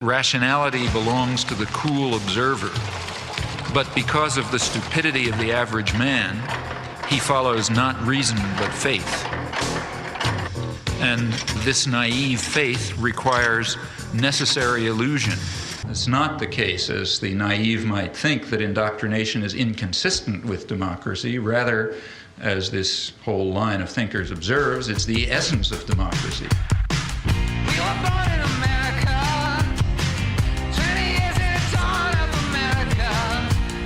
Rationality belongs to the cool observer, but because of the stupidity of the average man, he follows not reason but faith. And this naive faith requires necessary illusion. It's not the case, as the naive might think, that indoctrination is inconsistent with democracy. Rather, as this whole line of thinkers observes, it's the essence of democracy. We were born in America, 20 years in the dawn of America,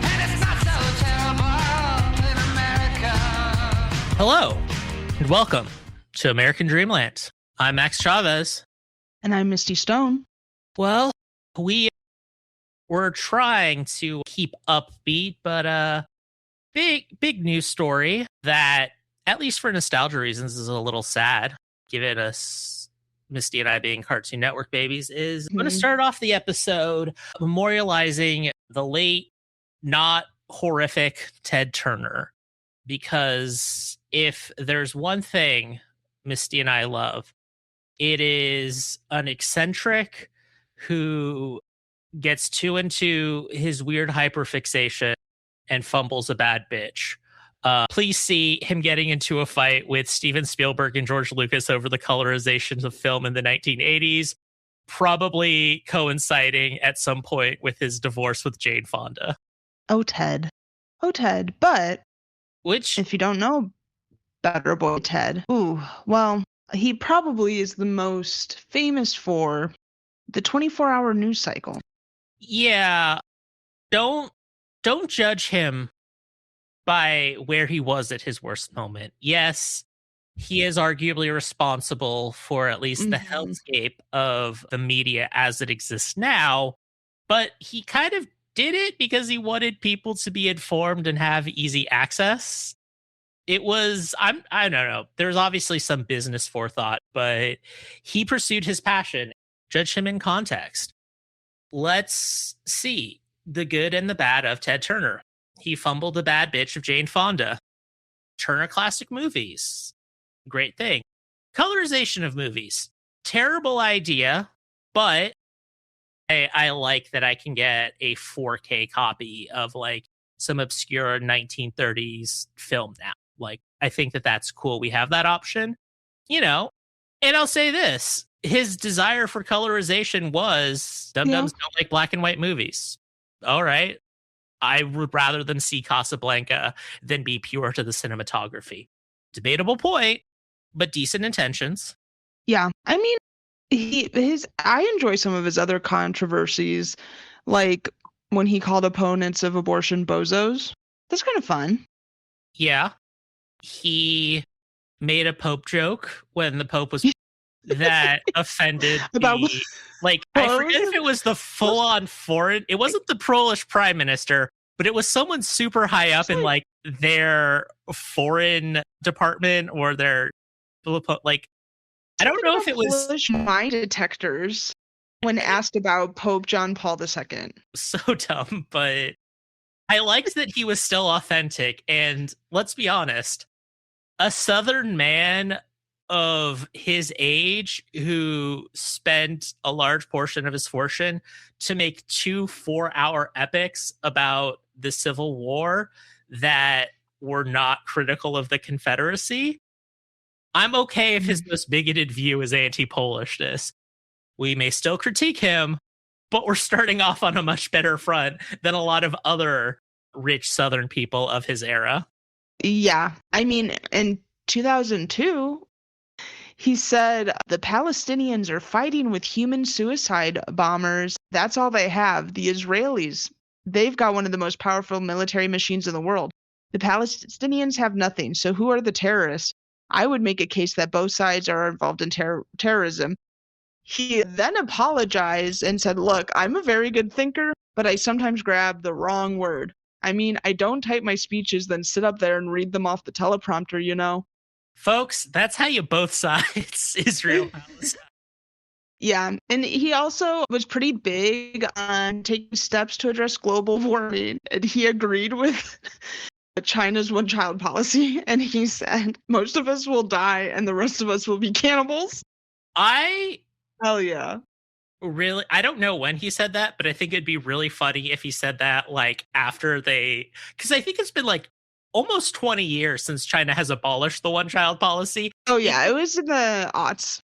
and it's not so terrible in America. Hello, and welcome to American Dreamland. I'm Max Chavez. And I'm Misty Stone. Well, we were trying to keep upbeat, but big news story that, at least for nostalgia reasons, is a little sad, given us Misty and I being Cartoon Network babies, is I'm going to start off the episode memorializing the late, not horrific Ted Turner. Because if there's one thing Misty and I love, it is an eccentric who gets too into his weird hyperfixation and fumbles a bad bitch. Please see him getting into a fight with Steven Spielberg and George Lucas over the colorizations of film in the 1980s, probably coinciding at some point with his divorce with Jane Fonda. Oh, Ted. But Which, if you don't know Better Boy Ted, he probably is the most famous for the 24-hour news cycle. yeah, don't judge him by where he was at his worst moment. Yes, he is arguably responsible for at least the hellscape of the media as it exists now, but he kind of did it because he wanted people to be informed and have easy access. It was, I don't know, there's obviously some business forethought, but he pursued his passion. Judge him in context. Let's see the good and the bad of Ted Turner. He fumbled the bad bitch of Jane Fonda. Turner classic movies. Great thing. Colorization of movies. Terrible idea, but I like that I can get a 4K copy of like some obscure 1930s film now. Like, I think that that's cool. We have that option, and I'll say this. His desire for colorization was dum-dums don't like black and white movies. All right. I would rather them see Casablanca than be pure to the cinematography. Debatable point, but decent intentions. Yeah. I mean, I enjoy some of his other controversies, like when he called opponents of abortion bozos. That's kind of fun. Yeah. I made a Pope joke when the Pope was that offended About I forget if it was the full-on foreign, it wasn't the Polish prime minister, but it was someone super high up in like their foreign department or their I don't know if it was Polish lie detectors when asked about Pope John Paul II. So dumb, but I liked that he was still authentic. And let's be honest, a Southern man of his age who spent a large portion of his fortune to make 2 4-hour epics about the Civil War that were not critical of the Confederacy. I'm okay if his most bigoted view is anti-Polishness. We may still critique him, but we're starting off on a much better front than a lot of other rich Southern people of his era. Yeah. I mean, in 2002, he said the Palestinians are fighting with human suicide bombers. That's all they have. The Israelis, they've got one of the most powerful military machines in the world. The Palestinians have nothing. So who are the terrorists? I would make a case that both sides are involved in terrorism. He then apologized and said, look, I'm a very good thinker, but I sometimes grab the wrong word. I mean, I don't type my speeches, then sit up there and read them off the teleprompter, Folks, that's how you both sides, Israel Palestine. Yeah, and he also was pretty big on taking steps to address global warming, and he agreed with China's one-child policy, and he said, most of us will die, and the rest of us will be cannibals. Hell yeah. really, I don't know when he said that, but I think it'd be really funny if he said that like after because I think it's been like almost 20 years since China has abolished the one-child policy. Oh yeah, it was in the aughts.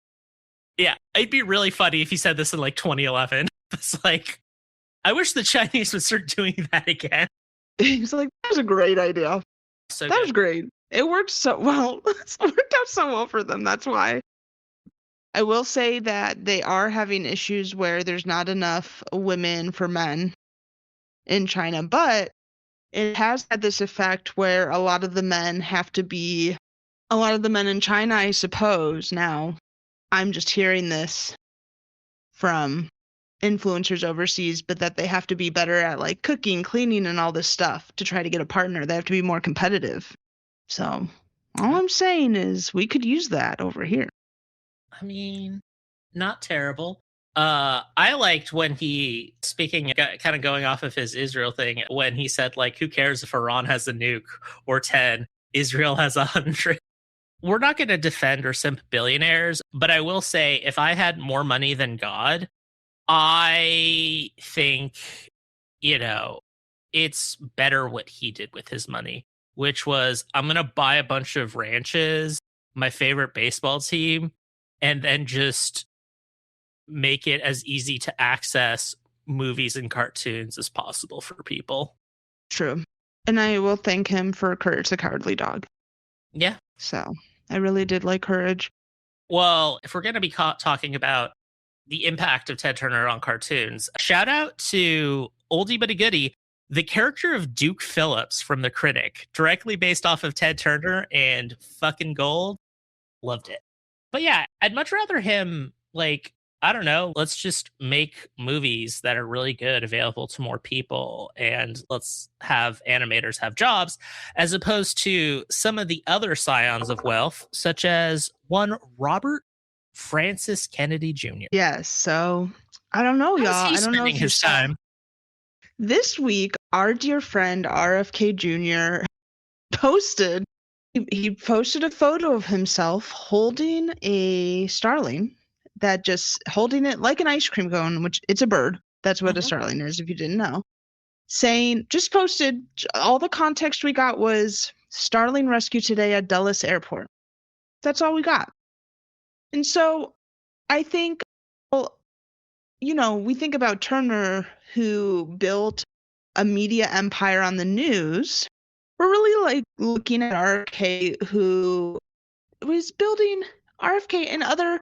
Yeah, it'd be really funny if he said this in like 2011. It's like, I wish the Chinese would start doing that again. He's like, that was a great idea. So That was good. great. It worked so well. It worked out so well for them. That's why. I will say that they are having issues where there's not enough women for men in China, but it has had this effect where a lot of the men in China, I suppose, now, I'm just hearing this from influencers overseas, but that they have to be better at like cooking, cleaning, and all this stuff to try to get a partner. They have to be more competitive. So all I'm saying is we could use that over here. I mean, not terrible. I liked when he, speaking, kind of going off of his Israel thing, when he said, like, who cares if Iran has a nuke or 10, Israel has 100. We're not going to defend or simp billionaires, but I will say if I had more money than God, I think, it's better what he did with his money, which was I'm going to buy a bunch of ranches, my favorite baseball team, and then just make it as easy to access movies and cartoons as possible for people. True. And I will thank him for Courage the Cowardly Dog. Yeah. So I really did like Courage. Well, if we're going to be talking about the impact of Ted Turner on cartoons, shout out to oldie but a goodie, the character of Duke Phillips from The Critic, directly based off of Ted Turner and fucking gold. Loved it. But yeah, I'd much rather him, like, I don't know, let's just make movies that are really good available to more people, and let's have animators have jobs, as opposed to some of the other scions of wealth, such as one Robert Francis Kennedy Jr. Yes. So I don't know, y'all. How's he I don't know spending if you his saw. time? This week, our dear friend RFK Jr. posted. He posted a photo of himself holding a starling, that just holding it like an ice cream cone, which it's a bird. That's what a starling is, if you didn't know. Saying, just posted, all the context we got was starling rescue today at Dulles Airport. That's all we got. And so I think, well, we think about Turner, who built a media empire on the news. We're really like looking at RFK, who was building RFK and other.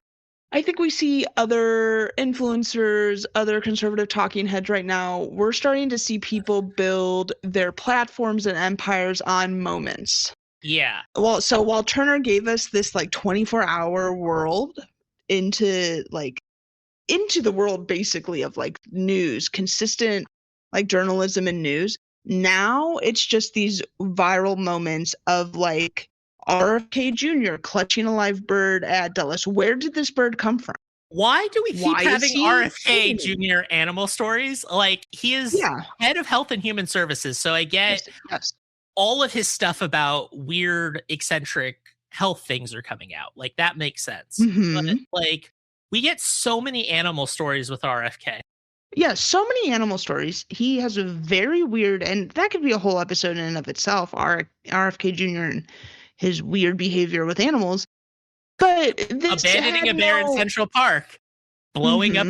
I think we see other influencers, other conservative talking heads right now. We're starting to see people build their platforms and empires on moments. Yeah. Well, so while Turner gave us this like 24-hour world into the world basically of like news, consistent like journalism and news, now it's just these viral moments of like RFK Jr. clutching a live bird at Dulles. Where did this bird come from? Why do we keep Why is having he RFK eating? Jr. animal stories? Like, he is head of Health and Human Services, so I get Yes. all of his stuff about weird, eccentric health things are coming out. Like, that makes sense. Mhm. But, like, we get so many animal stories with RFK. Yeah, so many animal stories. He has a very weird, and that could be a whole episode in and of itself, RFK Jr. and his weird behavior with animals. But this Abandoning a bear in Central Park, blowing up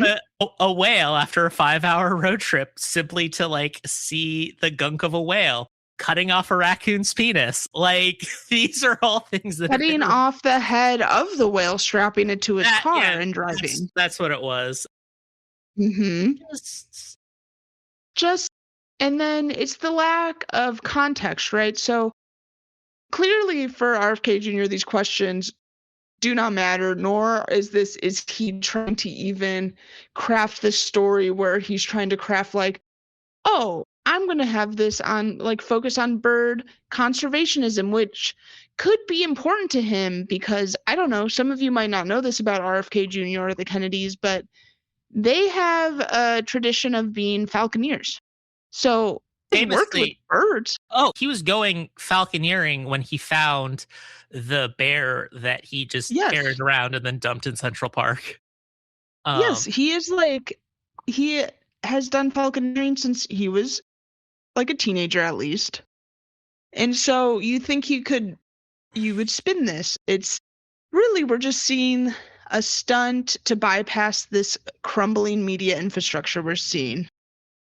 a whale after a 5-hour road trip simply to like see the gunk of a whale, cutting off a raccoon's penis. Like, these are all things that cutting off the head of the whale, strapping it to his car and driving. That's what it was. Just, and then it's the lack of context, right? So clearly for RFK Jr., these questions do not matter, nor is he trying to even craft this story where he's trying to craft like, oh, I'm going to have this on like focus on bird conservationism, which could be important to him because I don't know, some of you might not know this about RFK Jr. or the Kennedys, but they have a tradition of being falconeers. So they worked with birds. Oh, he was going falconeering when he found the bear that he just carried around and then dumped in Central Park. Yes, he is like, he has done falconry since he was like a teenager at least. And so you think you would spin this. It's really, we're just seeing a stunt to bypass this crumbling media infrastructure we're seeing.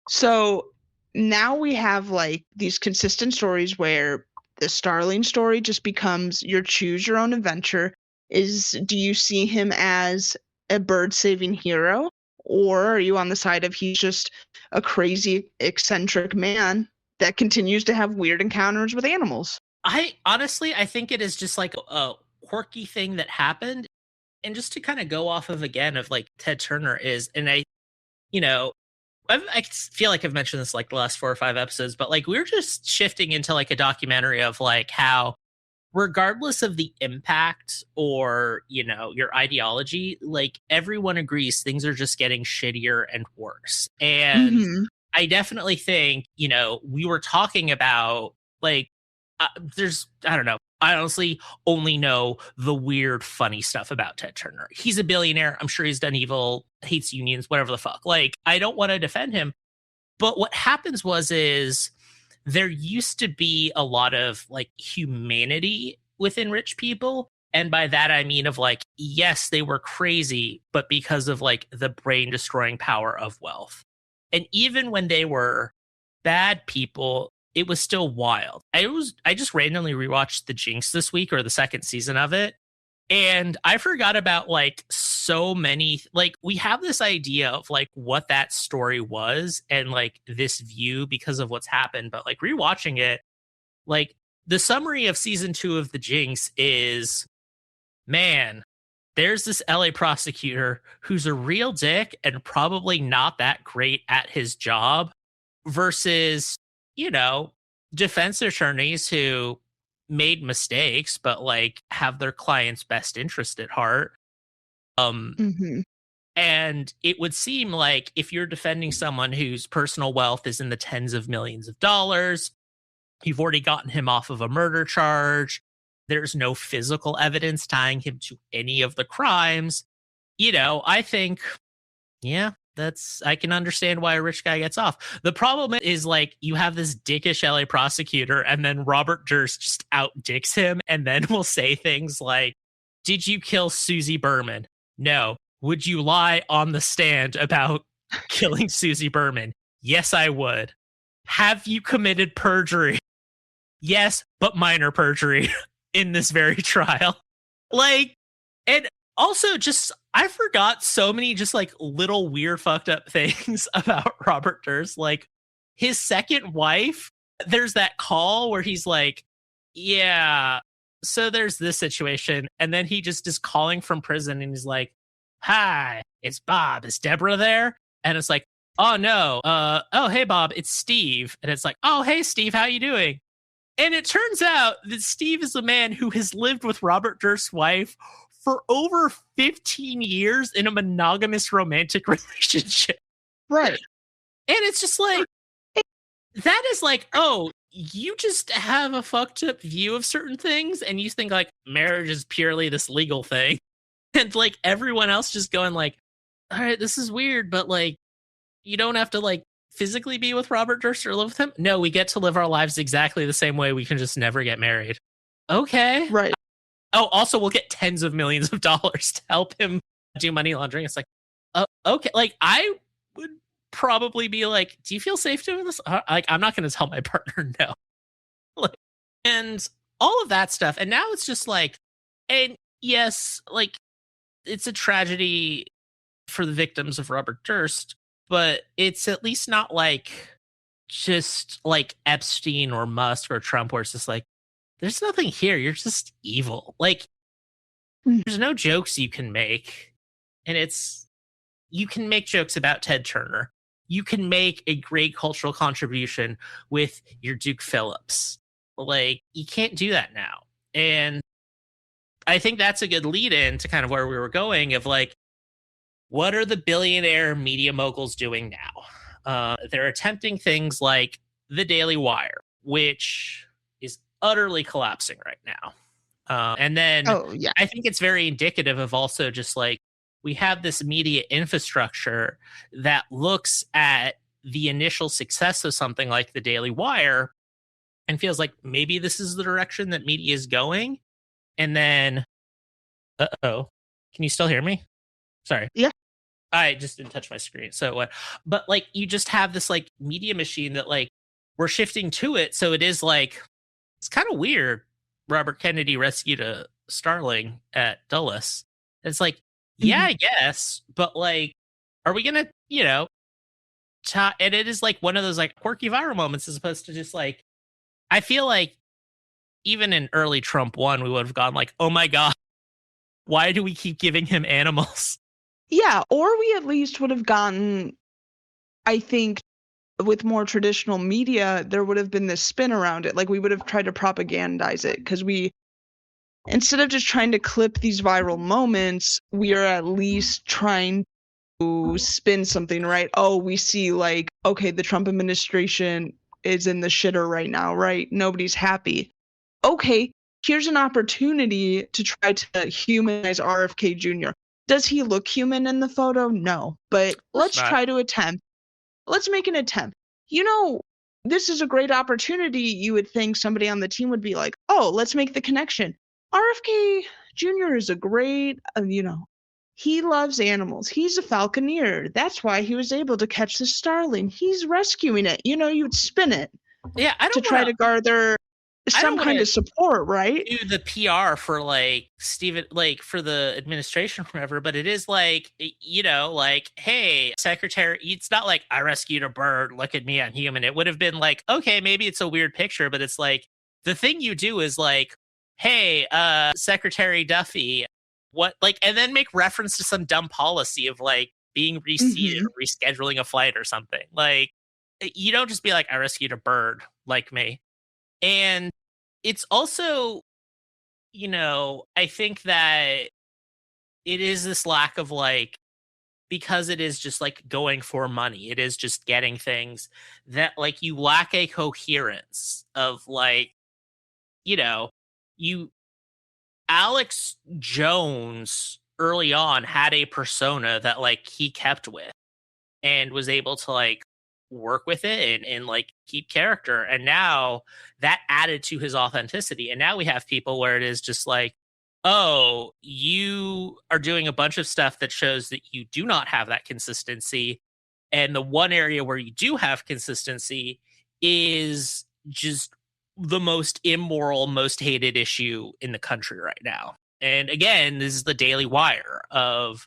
So now we have like these consistent stories where the Starling story just becomes your choose your own adventure. Do you see him as a bird saving hero? Or are you on the side of he's just a crazy, eccentric man that continues to have weird encounters with animals? I honestly, I think it is just like a quirky thing that happened. And just to kind of go off of again of like Ted Turner is, and you know, I feel like I've mentioned this like the last 4 or 5 episodes, but like we're just shifting into like a documentary of like how, regardless of the impact or, your ideology, like everyone agrees things are just getting shittier and worse. And Mhm. I definitely think, we were talking about like, I don't know. I honestly only know the weird, funny stuff about Ted Turner. He's a billionaire. I'm sure he's done evil, hates unions, whatever the fuck. Like, I don't want to defend him. But what happens is there used to be a lot of like humanity within rich people. And by that, I mean of like, yes, they were crazy, but because of like the brain destroying power of wealth. And even when they were bad people, it was still wild. I just randomly rewatched The Jinx this week, or the second season of it. And I forgot about like so many, like we have this idea of like what that story was and like this view because of what's happened. But like rewatching it, like the summary of season 2 of The Jinx is, man, there's this LA prosecutor who's a real dick and probably not that great at his job versus, defense attorneys who made mistakes but like have their client's best interest at heart. Mhm. And it would seem like if you're defending someone whose personal wealth is in the tens of millions of dollars, you've already gotten him off of a murder charge, there's no physical evidence tying him to any of the crimes, I think, yeah, I can understand why a rich guy gets off. The problem is like you have this dickish LA prosecutor and then Robert Durst just out dicks him and then will say things like, did you kill Susie Berman? No. Would you lie on the stand about killing Susie Berman? Yes, I would. Have you committed perjury? Yes, but minor perjury in this very trial. Like, and also just I forgot so many just like little weird fucked up things about Robert Durst. Like his second wife, there's that call where he's like, yeah, so there's this situation. And then he just is calling from prison and he's like, hi, it's Bob. Is Deborah there? And it's like, oh no, oh hey Bob, it's Steve. And it's like, oh hey Steve, how you doing? And it turns out that Steve is a man who has lived with Robert Durst's wife for over 15 years in a monogamous romantic relationship. Right. And it's just like, that is like, oh, you just have a fucked up view of certain things and you think like marriage is purely this legal thing. And like everyone else just going like, all right, this is weird, but like, you don't have to like physically be with Robert Durst or live with him. No, we get to live our lives exactly the same way. We can just never get married. Okay. Right. Oh, also, we'll get tens of millions of dollars to help him do money laundering. It's like, okay. Like, I would probably be like, do you feel safe doing this? Like, I'm not going to tell my partner no. Like, and all of that stuff. And now it's just like, and yes, like, it's a tragedy for the victims of Robert Durst, but it's at least not like just like Epstein or Musk or Trump, where it's just like, there's nothing here. You're just evil. Like, there's no jokes you can make. And you can make jokes about Ted Turner. You can make a great cultural contribution with your Duke Phillips. Like, you can't do that now. And I think that's a good lead in to kind of where we were going of like, what are the billionaire media moguls doing now? They're attempting things like the Daily Wire, which is utterly collapsing right now. And then Oh, yeah. I think it's very indicative of also just like we have this media infrastructure that looks at the initial success of something like the Daily Wire and feels like maybe this is the direction that media is going. And then, can you still hear me? Sorry. Yeah. I just didn't touch my screen. So what? But like, you just have this like media machine that like we're shifting to it. So it is like, it's kind of weird. Robert Kennedy rescued a starling at Dulles. It's like, yeah, I guess, but like, are we gonna, and it is like one of those like quirky viral moments as opposed to just like, I feel like even in early Trump 1, we would have gone like, oh my God, why do we keep giving him animals? Yeah, or we at least would have gotten, I think, with more traditional media, there would have been this spin around it. Like we would have tried to propagandize it because instead of just trying to clip these viral moments, we are at least trying to spin something, right? Oh, we see like, okay, the Trump administration is in the shitter right now, right? Nobody's happy. Okay, here's an opportunity to try to humanize RFK Jr. Does he look human in the photo? No, but let's try to attempt. Let's make an attempt. This is a great opportunity. You would think somebody on the team would be like, oh, let's make the connection. RFK Jr. is a great, he loves animals. He's a falconer. That's why he was able to catch the starling. He's rescuing it. You'd spin it. Yeah, I don't to try to garner some kind of support, right? Do the PR for like Stephen, like for the administration, or whatever. But it is like, like, hey, secretary. It's not like I rescued a bird. Look at me, I'm human. It would have been like, okay, maybe it's a weird picture, but it's like the thing you do is like, hey, Secretary Duffy, what, like, and then make reference to some dumb policy of like being reseated or rescheduling a flight or something. Like, you don't just be like, I rescued a bird, like me. And it's also, I think that it is this lack of like, because it is just like going for money, it is just getting things that like you lack a coherence of like, Alex Jones early on had a persona that like he kept with and was able to like work with it and like keep character, and now that added to his authenticity, and now we have people where it is just like, oh, you are doing a bunch of stuff that shows that you do not have that consistency, and the one area where you do have consistency is just the most immoral, most hated issue in the country right now. And again, this is the Daily Wire of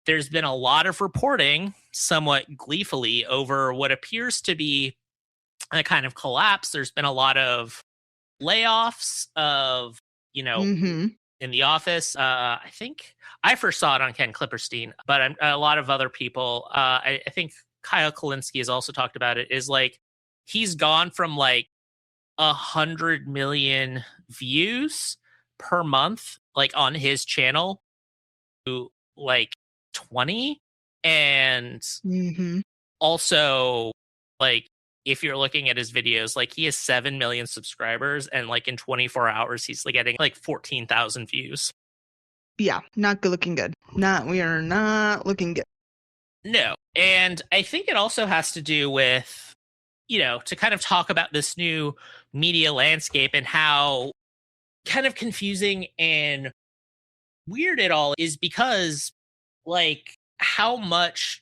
there's been a lot of reporting, somewhat gleefully, over what appears to be a kind of collapse. There's been a lot of layoffs of, in the office. I think I first saw it on Ken Klipperstein, but a lot of other people, I think Kyle Kalinske has also talked about it, is like he's gone from like 100 million views per month, like on his channel, to like 20. And also, like, if you're looking at his videos, like he has 7 million subscribers, and like in 24 hours he's like getting like 14,000 views. Yeah, not good looking good. We are not looking good. No. And I think it also has to do with, to kind of talk about this new media landscape and how kind of confusing and weird it all is, because like how much,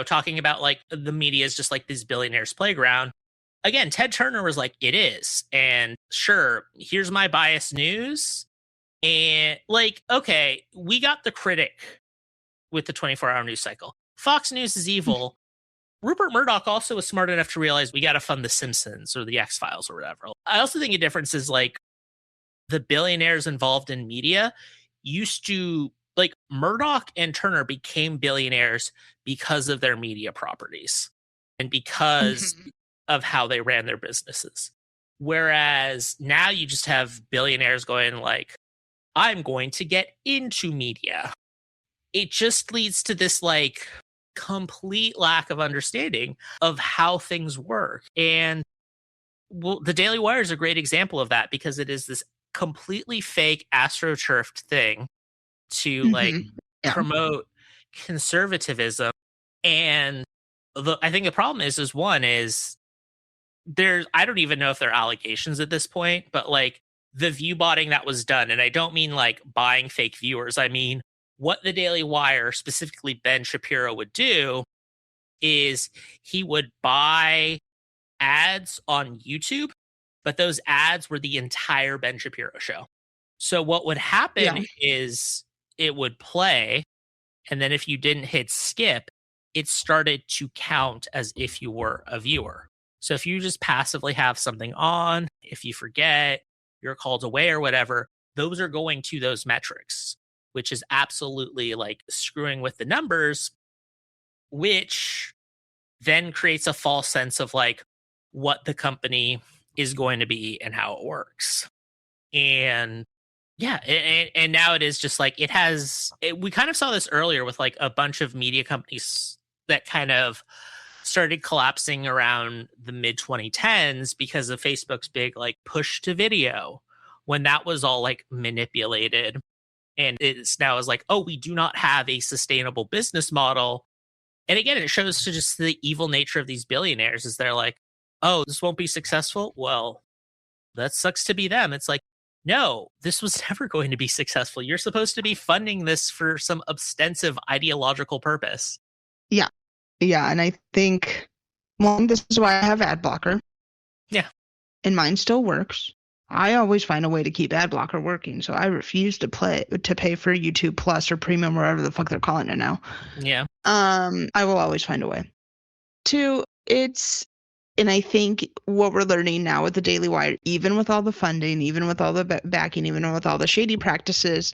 talking about like the media is just like this billionaires playground. Again, Ted Turner was like, it is. And sure, here's my biased news. And like, okay, we got the critic with the 24-hour news cycle. Fox News is evil. Rupert Murdoch also was smart enough to realize we got to fund The Simpsons or The X-Files or whatever. I also think a difference is like the billionaires involved in media used to, like, Murdoch and Turner became billionaires because of their media properties and because of how they ran their businesses. Whereas now you just have billionaires going like, I'm going to get into media. It just leads to this like complete lack of understanding of how things work. And well, the Daily Wire is a great example of that, because it is this completely fake astroturfed thing to like Yeah. promote conservatism. And I think the problem is one is I don't even know if there are allegations at this point, but like the view botting that was done, and I don't mean like buying fake viewers. I mean, what the Daily Wire, specifically Ben Shapiro, would do is he would buy ads on YouTube, but those ads were the entire Ben Shapiro show. So what would happen is it would play, and then if you didn't hit skip, it started to count as if you were a viewer. So if you just passively have something on, if you forget, you're called away or whatever, those are going to those metrics, which is absolutely like screwing with the numbers, which then creates a false sense of like what the company is going to be and how it works. And yeah, and now it is just like we kind of saw this earlier with like a bunch of media companies that kind of started collapsing around the mid 2010s because of Facebook's big like push to video, when that was all like manipulated. And it's now is like, oh, we do not have a sustainable business model. And again, it shows to just the evil nature of these billionaires is they're like, oh, this won't be successful. Well, that sucks to be them. It's like, no, this was never going to be successful. You're supposed to be funding this for some ostensive ideological purpose. Yeah. Yeah. And I think, well, this is why I have ad blocker. Yeah. And mine still works. I always find a way to keep ad blocker working. So I refuse to pay for YouTube Plus or Premium, wherever the fuck they're calling it now. Yeah. I will always find a way. Two, and I think what we're learning now with the Daily Wire, even with all the funding, even with all the backing, even with all the shady practices,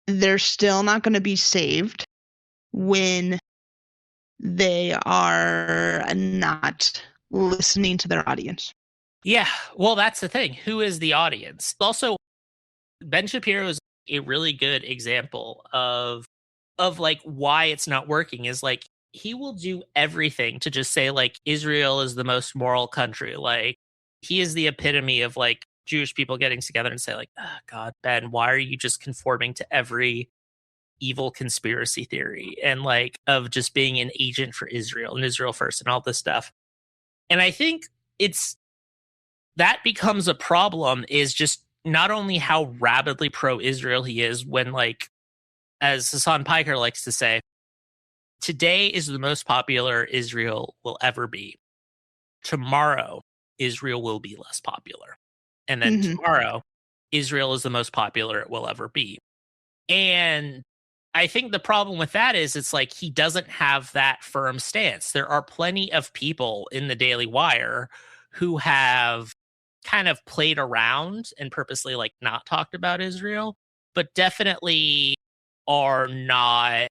they're still not going to be saved when they are not listening to their audience. Yeah. Well, that's the thing. Who is the audience? Also, Ben Shapiro is a really good example of like why it's not working. Is like he will do everything to just say like Israel is the most moral country. Like he is the epitome of like Jewish people getting together and say like, oh, God, Ben, why are you just conforming to every evil conspiracy theory and like of just being an agent for Israel and Israel first and all this stuff. And I think that becomes a problem, is just not only how rabidly pro-Israel he is when, like, as Hassan Piker likes to say, today is the most popular Israel will ever be. Tomorrow, Israel will be less popular. And then tomorrow, Israel is the most popular it will ever be. And I think the problem with that is it's like he doesn't have that firm stance. There are plenty of people in the Daily Wire who have kind of played around and purposely like not talked about Israel, but definitely are not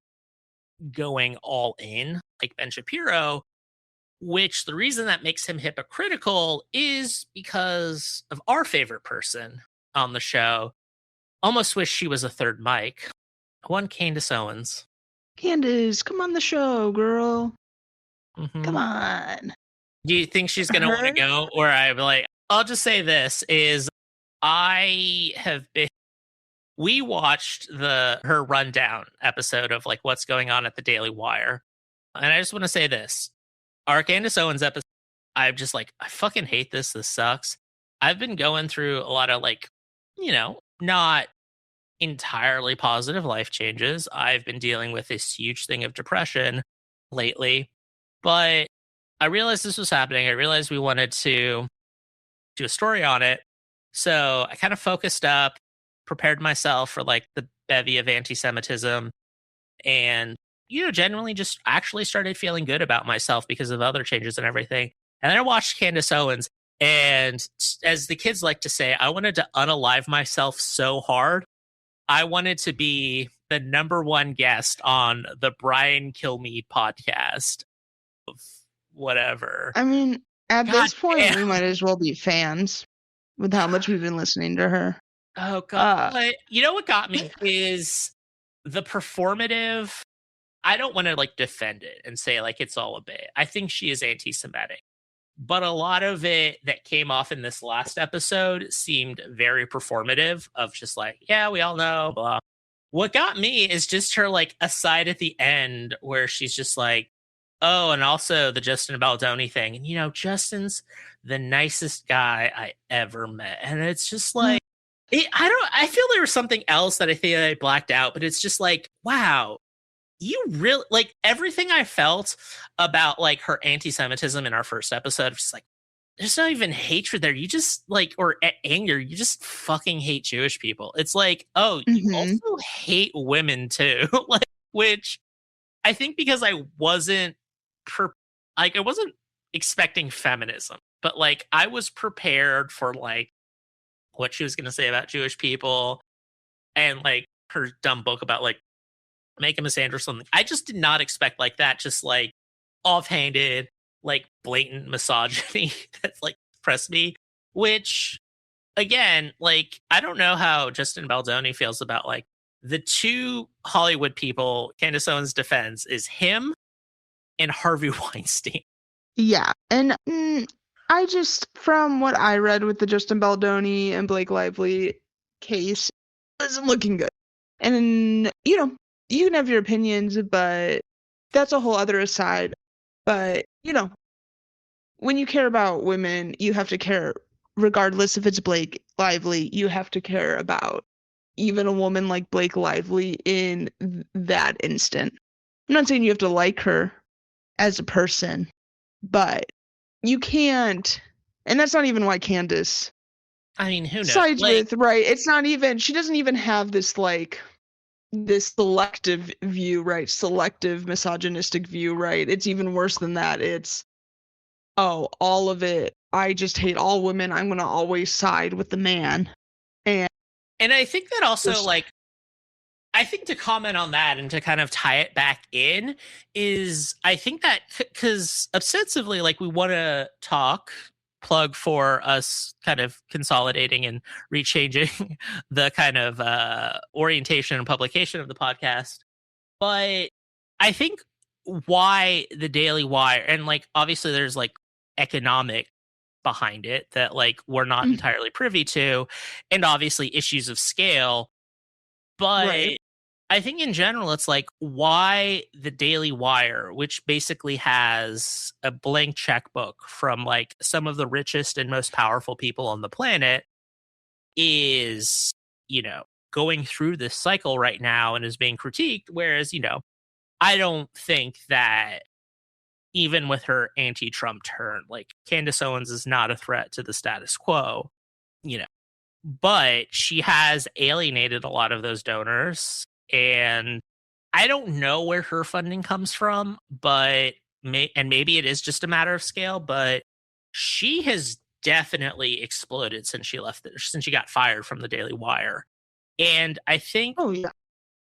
going all in like Ben Shapiro, which the reason that makes him hypocritical is because of our favorite person on the show. Almost wish she was a third mic. One Candace Owens. Candace, come on the show, girl. Mm-hmm. Come on. Do you think she's going to want to go? Or I'm like, I'll just say this is we watched her rundown episode of like what's going on at the Daily Wire. And I just want to say this. Our Candace Owens episode, I'm just like, I fucking hate this. This sucks. I've been going through a lot of like, not entirely positive life changes. I've been dealing with this huge thing of depression lately, but I realized this was happening. I realized we wanted to do a story on it. So I kind of focused up, prepared myself for like the bevy of anti-Semitism, and, genuinely just actually started feeling good about myself because of other changes and everything. And then I watched Candace Owens, and as the kids like to say, I wanted to unalive myself so hard. I wanted to be the number one guest on the Brian Kilmeade podcast of whatever. I mean, at God this point, damn. we might as well be fans with how much we've been listening to her. Oh, God. But you know what got me is the performative. I don't want to like defend it and say like it's all a bit. I think she is anti-Semitic. But a lot of it that came off in this last episode seemed very performative of just like, yeah, we all know, blah. What got me is just her like aside at the end where she's just like, oh, and also the Justin Baldoni thing. And, Justin's the nicest guy I ever met. And it's just like, I feel there was something else that I think I blacked out, but it's just like, wow, you really like everything I felt about like her anti-Semitism in our first episode. Just like, there's not even hatred there. You just like, or anger. You just fucking hate Jewish people. It's like, oh, you also hate women too. Like, which I think because I wasn't, I wasn't expecting feminism, but like I was prepared for like what she was going to say about Jewish people and like her dumb book about like make him a sand or something. I just did not expect like that, just like offhanded, like blatant misogyny that's like pressed me, which again, like, I don't know how Justin Baldoni feels about like the two Hollywood people Candace Owens defends is him and Harvey Weinstein. Yeah. And I just, from what I read with the Justin Baldoni and Blake Lively case, it isn't looking good. And, you can have your opinions, but that's a whole other aside. But, when you care about women, you have to care, regardless if it's Blake Lively, you have to care about even a woman like Blake Lively in that instant. I'm not saying you have to like her as a person, but you can't, and that's not even why Candace I mean, who knows? sides Like, with, right? It's not even, she doesn't even have this like this selective view, right? Selective misogynistic view, right? It's even worse than that. It's, oh, all of it. I just hate all women. I'm going to always side with the man. and I think that also Just- like, I think to comment on that and to kind of tie it back in is I think that because ostensibly, like, we want to plug for us kind of consolidating and rechanging the kind of orientation and publication of the podcast. But I think why the Daily Wire, and like, obviously there's like economic behind it that like we're not entirely privy to, and obviously issues of scale. But Right. I think in general, it's like why the Daily Wire, which basically has a blank checkbook from like some of the richest and most powerful people on the planet, is, going through this cycle right now and is being critiqued. Whereas, I don't think that even with her anti-Trump turn, like Candace Owens is not a threat to the status quo, but she has alienated a lot of those donors. And I don't know where her funding comes from, but maybe it is just a matter of scale, but she has definitely exploded since she since she got fired from the Daily Wire. And I think, Oh, yeah.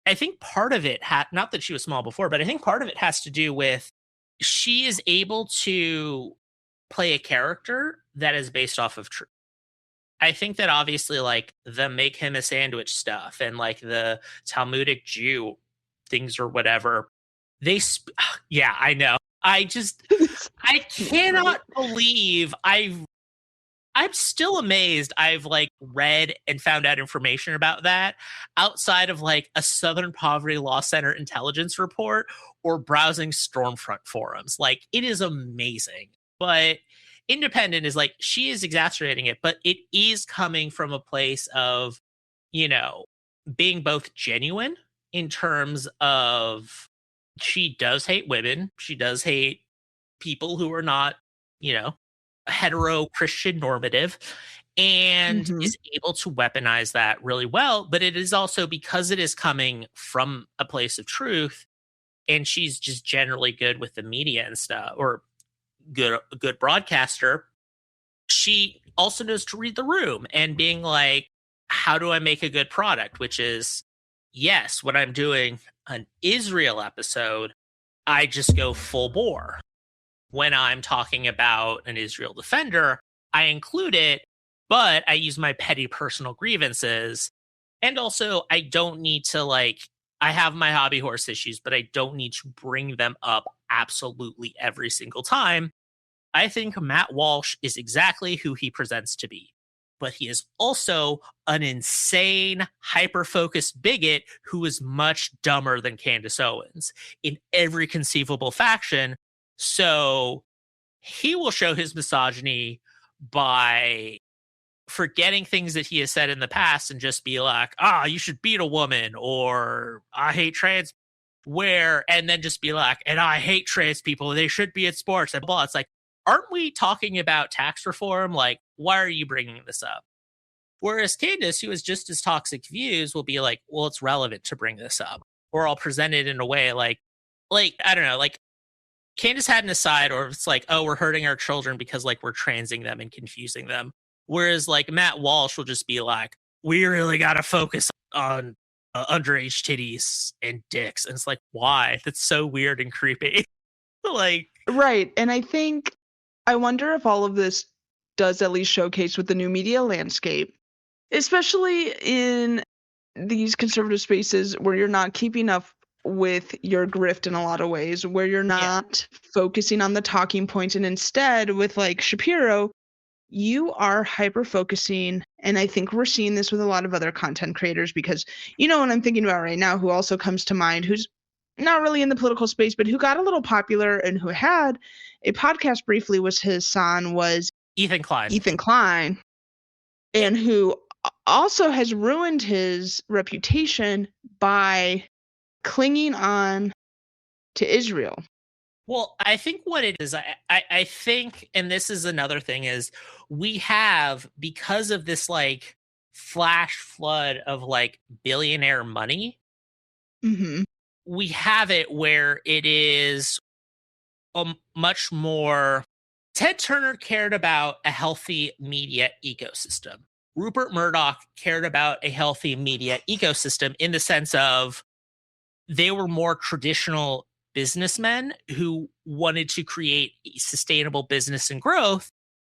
I think part of it not that she was small before, but I think part of it has to do with she is able to play a character that is based off of truth. I think that obviously like the make him a sandwich stuff and like the Talmudic Jew things or whatever, yeah, I know. I cannot believe I'm still amazed I've like read and found out information about that outside of like a Southern Poverty Law Center intelligence report or browsing Stormfront forums. Like, it is amazing. But Independent is like, she is exacerbating it, but it is coming from a place of, being both genuine in terms of she does hate women. She does hate people who are not, hetero Christian normative, and is able to weaponize that really well. But it is also because it is coming from a place of truth, and she's just generally good with the media and stuff, or good broadcaster. She also knows to read the room and being like, how do I make a good product? Which is, yes, when I'm doing an Israel episode, I just go full bore. When I'm talking about an Israel defender, I include it, but I use my petty personal grievances. And also, I don't need to I have my hobby horse issues, but I don't need to bring them up absolutely every single time. I think Matt Walsh is exactly who he presents to be. but he is also an insane, hyper-focused bigot who is much dumber than Candace Owens in every conceivable faction. So he will show his misogyny by forgetting things that he has said in the past and just be like, you should beat a woman, or I hate trans, and then just be like, and I hate trans people, they should be at sports, and blah. It's like, aren't we talking about tax reform? Like, why are you bringing this up? Whereas Candace, who has just as toxic views, will be like, well, it's relevant to bring this up. Or I'll present it in a way like, I don't know, like Candace had an aside, or it's like, oh, we're hurting our children because like we're transing them and confusing them. Whereas like Matt Walsh will just be like, we really got to focus on underage titties and dicks. And it's like, why? That's so weird and creepy. Like, right. And I wonder if all of this does at least showcase with the new media landscape, especially in these conservative spaces where you're not keeping up with your grift in a lot of ways, where you're not focusing on the talking points, and instead with like Shapiro, you are hyper focusing. And I think we're seeing this with a lot of other content creators, because what I'm thinking about right now, who also comes to mind, who's not really in the political space, but who got a little popular and who had a podcast briefly, was his son, was Ethan Klein, and who also has ruined his reputation by clinging on to Israel. Well, I think what it is, I think, and this is another thing, is we have, because of this like flash flood of like billionaire money, we have it where it is a much more. Ted Turner cared about a healthy media ecosystem. Rupert Murdoch cared about a healthy media ecosystem in the sense of they were more traditional businessmen who wanted to create sustainable business and growth.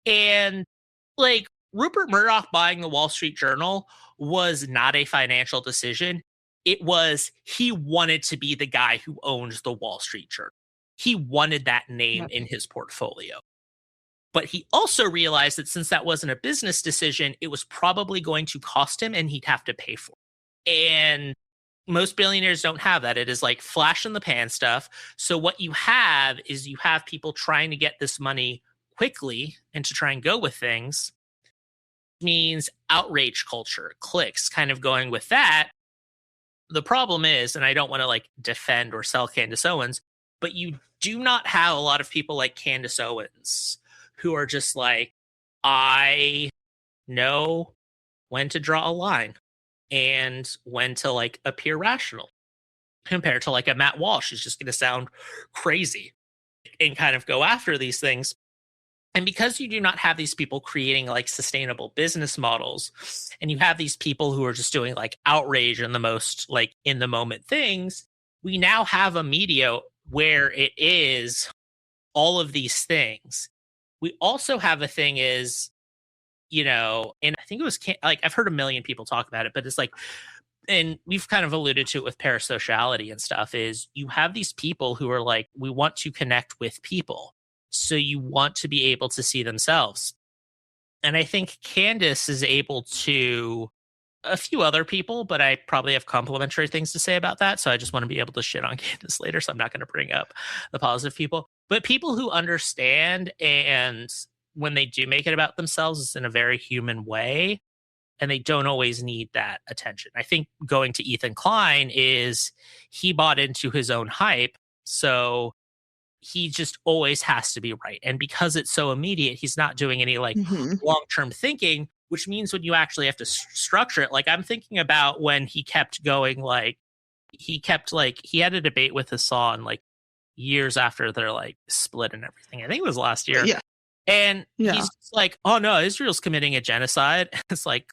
And like Rupert Murdoch buying the Wall Street Journal was not a financial decision. It was, he wanted to be the guy who owns the Wall Street Journal. He wanted that name in his portfolio. But he also realized that since that wasn't a business decision, it was probably going to cost him and he'd have to pay for it. And most billionaires don't have that. It is like flash in the pan stuff. So what you have is you have people trying to get this money quickly and to try and go with things. Means outrage culture, clicks, kind of going with that. The problem is, and I don't want to like defend or sell Candace Owens, but you do not have a lot of people like Candace Owens who are just like, I know when to draw a line and when to like appear rational, compared to like a Matt Walsh who's just going to sound crazy and kind of go after these things. And because you do not have these people creating like sustainable business models, and you have these people who are just doing like outrage and the most like in the moment things, we now have a media where it is all of these things. We also have a thing is, and I think it was like, I've heard a million people talk about it, but it's like, and we've kind of alluded to it with parasociality and stuff, is you have these people who are like, we want to connect with people. So you want to be able to see themselves. And I think Candace is able to, a few other people, but I probably have complimentary things to say about that. So I just want to be able to shit on Candace later. So I'm not going to bring up the positive people, but people who understand, and when they do make it about themselves, it's in a very human way. And they don't always need that attention. I think going to Ethan Klein is he bought into his own hype. So he just always has to be right. And because it's so immediate, he's not doing any like long-term thinking, which means when you actually have to structure it, like I'm thinking about when he kept going, like he had a debate with Hassan like years after they're like split and everything. I think it was last year. Yeah. And he's just like, oh no, Israel's committing a genocide. It's like,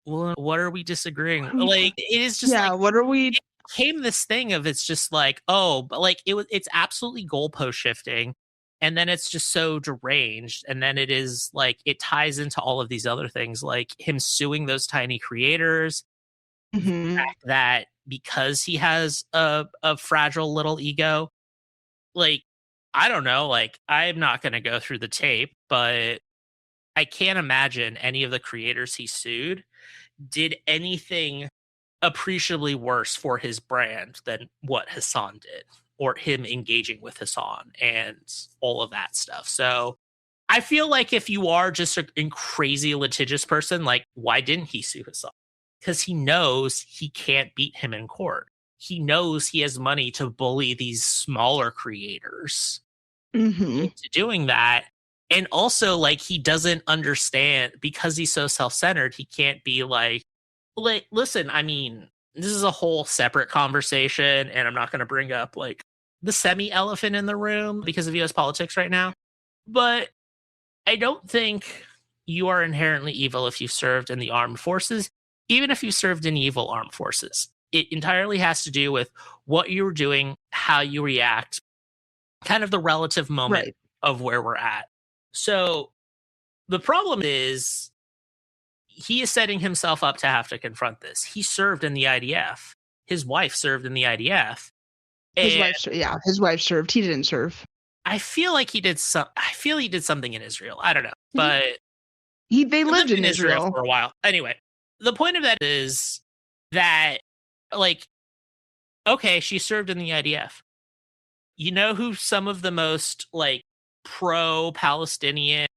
well, what are we disagreeing? Like, it is just like, what are we? Came this thing of, it's just like, oh, but like it's absolutely goalpost shifting, and then it's just so deranged, and then it is like it ties into all of these other things, like him suing those tiny creators, the fact that because he has a fragile little ego, like I don't know, like I'm not going to go through the tape, but I can't imagine any of the creators he sued did anything appreciably worse for his brand than what Hassan did, or him engaging with Hassan and all of that stuff. So I feel like if you are just a crazy litigious person, like, why didn't he sue Hassan? Because he knows he can't beat him in court. He knows he has money to bully these smaller creators Mm-hmm. into doing that. And also, like, he doesn't understand, because he's so self-centered, he can't be like, listen, I mean, this is a whole separate conversation, and I'm not going to bring up, like, the semi-elephant in the room because of US politics right now. But I don't think you are inherently evil if you've served in the armed forces, even if you served in evil armed forces. It entirely has to do with what you were doing, how you react, kind of the relative moment Right. of where we're at. So the problem is he is setting himself up to have to confront this. He served in the IDF. His wife served in the IDF. His And his wife served. He didn't serve. I feel like he did something in Israel. I don't know. But They lived in Israel Israel. for a while. Anyway, the point of that is that, like, okay, she served in the IDF. You know who some of the most, like, pro-Palestinian,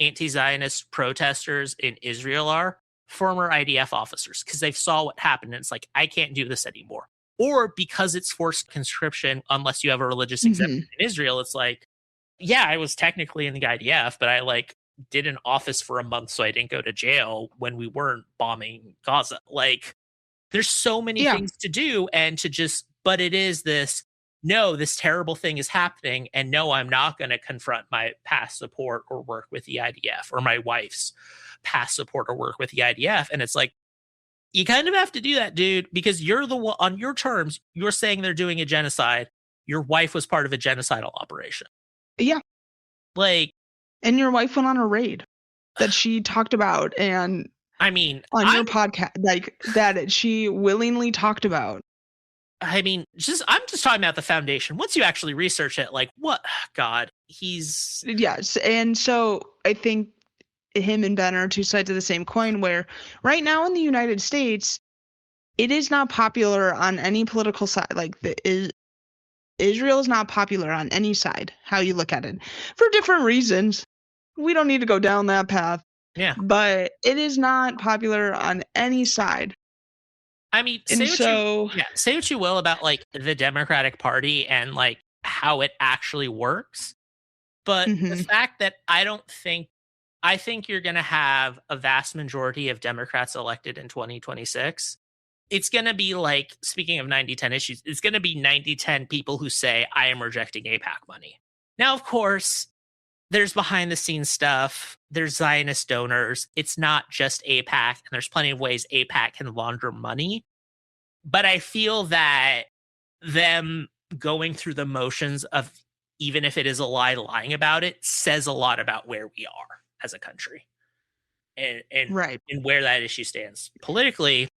anti-Zionist protesters in Israel are? Former IDF officers, because they saw what happened and it's like, I can't do this anymore. Or because it's forced conscription unless you have a religious exemption in Israel, it's like, yeah, I was technically in the IDF, but I, like, did an office for a month so I didn't go to jail when we weren't bombing Gaza. Like, there's so many Yeah. things to do, and to just, but it is this, no, this terrible thing is happening, and no, I'm not going to confront my past support or work with the IDF, or my wife's past support or work with the IDF. And it's like, you kind of have to do that, dude, because you're the one, on your terms, you're saying they're doing a genocide. Your wife was part of a genocidal operation. Yeah. Like, And your wife went on a raid that she talked about, and I mean, on your podcast, like, that she willingly talked about. I'm just talking about the foundation. Once you actually research it, like, what? God, he's. Yes. And so I think him and Ben are two sides of the same coin, where right now in the United States, it is not popular on any political side. Like, Israel is not popular on any side, how you look at it, for different reasons. We don't need to go down that path. Yeah. But it is not popular on any side. I mean, And say what you will about, like, the Democratic Party and, like, how it actually works. But the fact that I think you're going to have a vast majority of Democrats elected in 2026. It's going to be like, speaking of 90-10 issues, it's going to be 90-10 people who say, I am rejecting AIPAC money. Now, of course, there's behind the scenes stuff. There's Zionist donors. It's not just AIPAC, and there's plenty of ways AIPAC can launder money. But I feel that them going through the motions of, even if it is a lie, lying about it, says a lot about where we are as a country, and Right. and where that issue stands politically.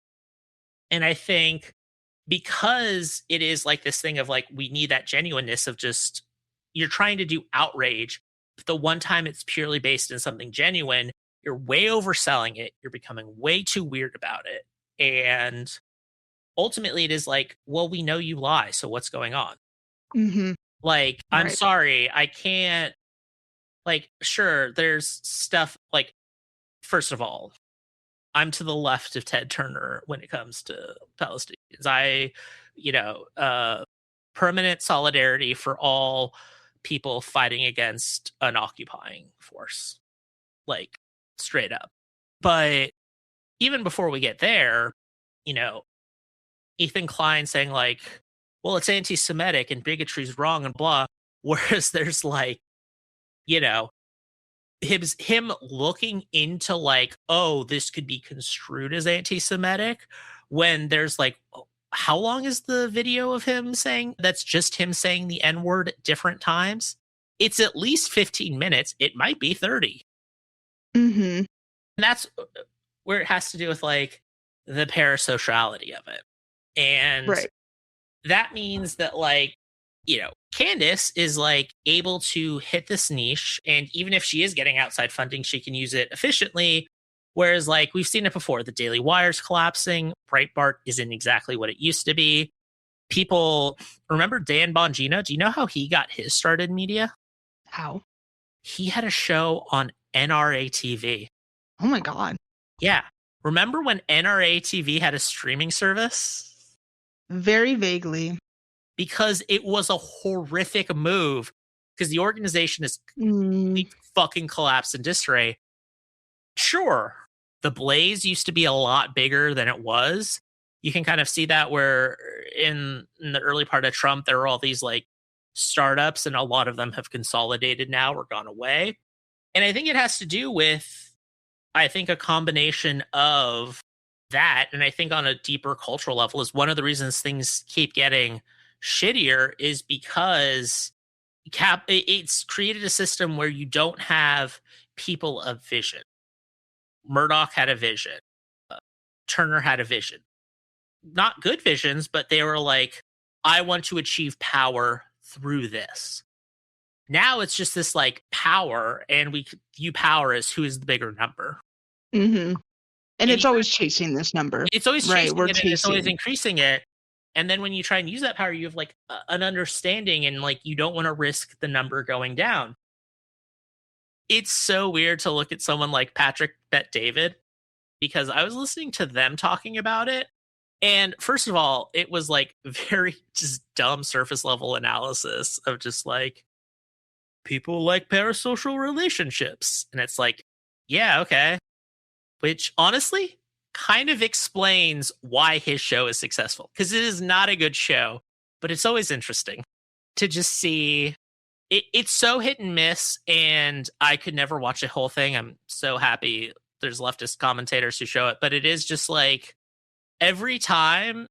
And I think because it is like this thing of, like, we need that genuineness of just, you're trying to do outrage. But the one time it's purely based in something genuine, you're way overselling it. You're becoming way too weird about it. And ultimately it is like, well, we know you lie. So what's going on? Like, I'm Right. sorry, I can't, like, sure, there's stuff, like, first of all, I'm to the left of Ted Turner when it comes to Palestinians. Permanent solidarity for all people fighting against an occupying force, like, straight up. But even before we get there, Ethan Klein saying, like, well, it's anti-Semitic and bigotry's wrong and blah. Whereas there's, like, him looking into, like, oh, this could be construed as anti-Semitic, when there's, like, how long is the video of him saying that's just him saying the N-word at different times? It's at least 15 minutes. It might be 30. And that's where it has to do with, like, the parasociality of it. And Right. that means that, like, Candace is like able to hit this niche, and even if she is getting outside funding, she can use it efficiently. Whereas, like, we've seen it before, the Daily Wire's collapsing, Breitbart isn't exactly what it used to be. People remember Dan Bongino. Do you know how he got his start in media? How? He had a show on NRA TV. Oh my God. Yeah. Remember when NRA TV had a streaming service? Very vaguely. Because it was a horrific move, because the organization is Mm, fucking collapsed in disarray. Sure, the Blaze used to be a lot bigger than it was. You can kind of see that where in the early part of Trump, there were all these like startups, and a lot of them have consolidated now or gone away. And I think it has to do with, I think, a combination of that. And I think on a deeper cultural level is one of the reasons things keep getting shittier is because it's created a system where you don't have people of vision. Murdoch had a vision. Turner had a vision. Not good visions, but they were like, I want to achieve power through this. Now it's just this like power, and we view power as who is the bigger number. mm-hmm. And it's you- always chasing this number. It's always Right, chasing we're it, and it's always chasing. increasing it. And then when you try and use that power, you have like an understanding, and like you don't want to risk the number going down. It's so weird to look at someone like Patrick Bet David, because I was listening to them talking about it. And first of all, it was like very just dumb surface level analysis of just like people like parasocial relationships. And it's like, yeah, okay. Which honestly kind of explains why his show is successful, because it is not a good show, but it's always interesting to just see. It's so hit and miss, and I could never watch the whole thing. I'm so happy there's leftist commentators who show it, but it is just like every time,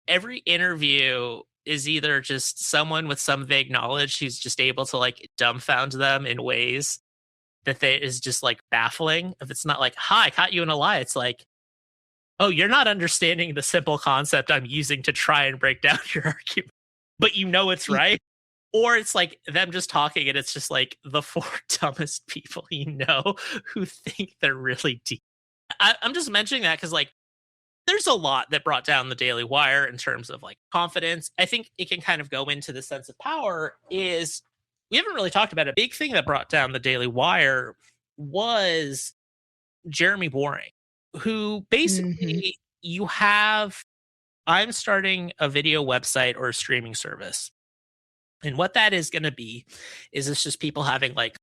every interview is either just someone with some vague knowledge who's just able to like dumbfound them in ways that is just like baffling. If it's not like, hi, I caught you in a lie, it's like, oh, you're not understanding the simple concept I'm using to try and break down your argument, but you know it's right. Or it's like them just talking, and it's just like the four dumbest people you know who think they're really deep. I'm just mentioning that because like there's a lot that brought down the Daily Wire in terms of like confidence. I think it can kind of go into the sense of power. Is we haven't really talked about a big thing that brought down the Daily Wire was Jeremy Boring, who basically you have, I'm starting a video website or a streaming service. And what that is going to be is it's just people having like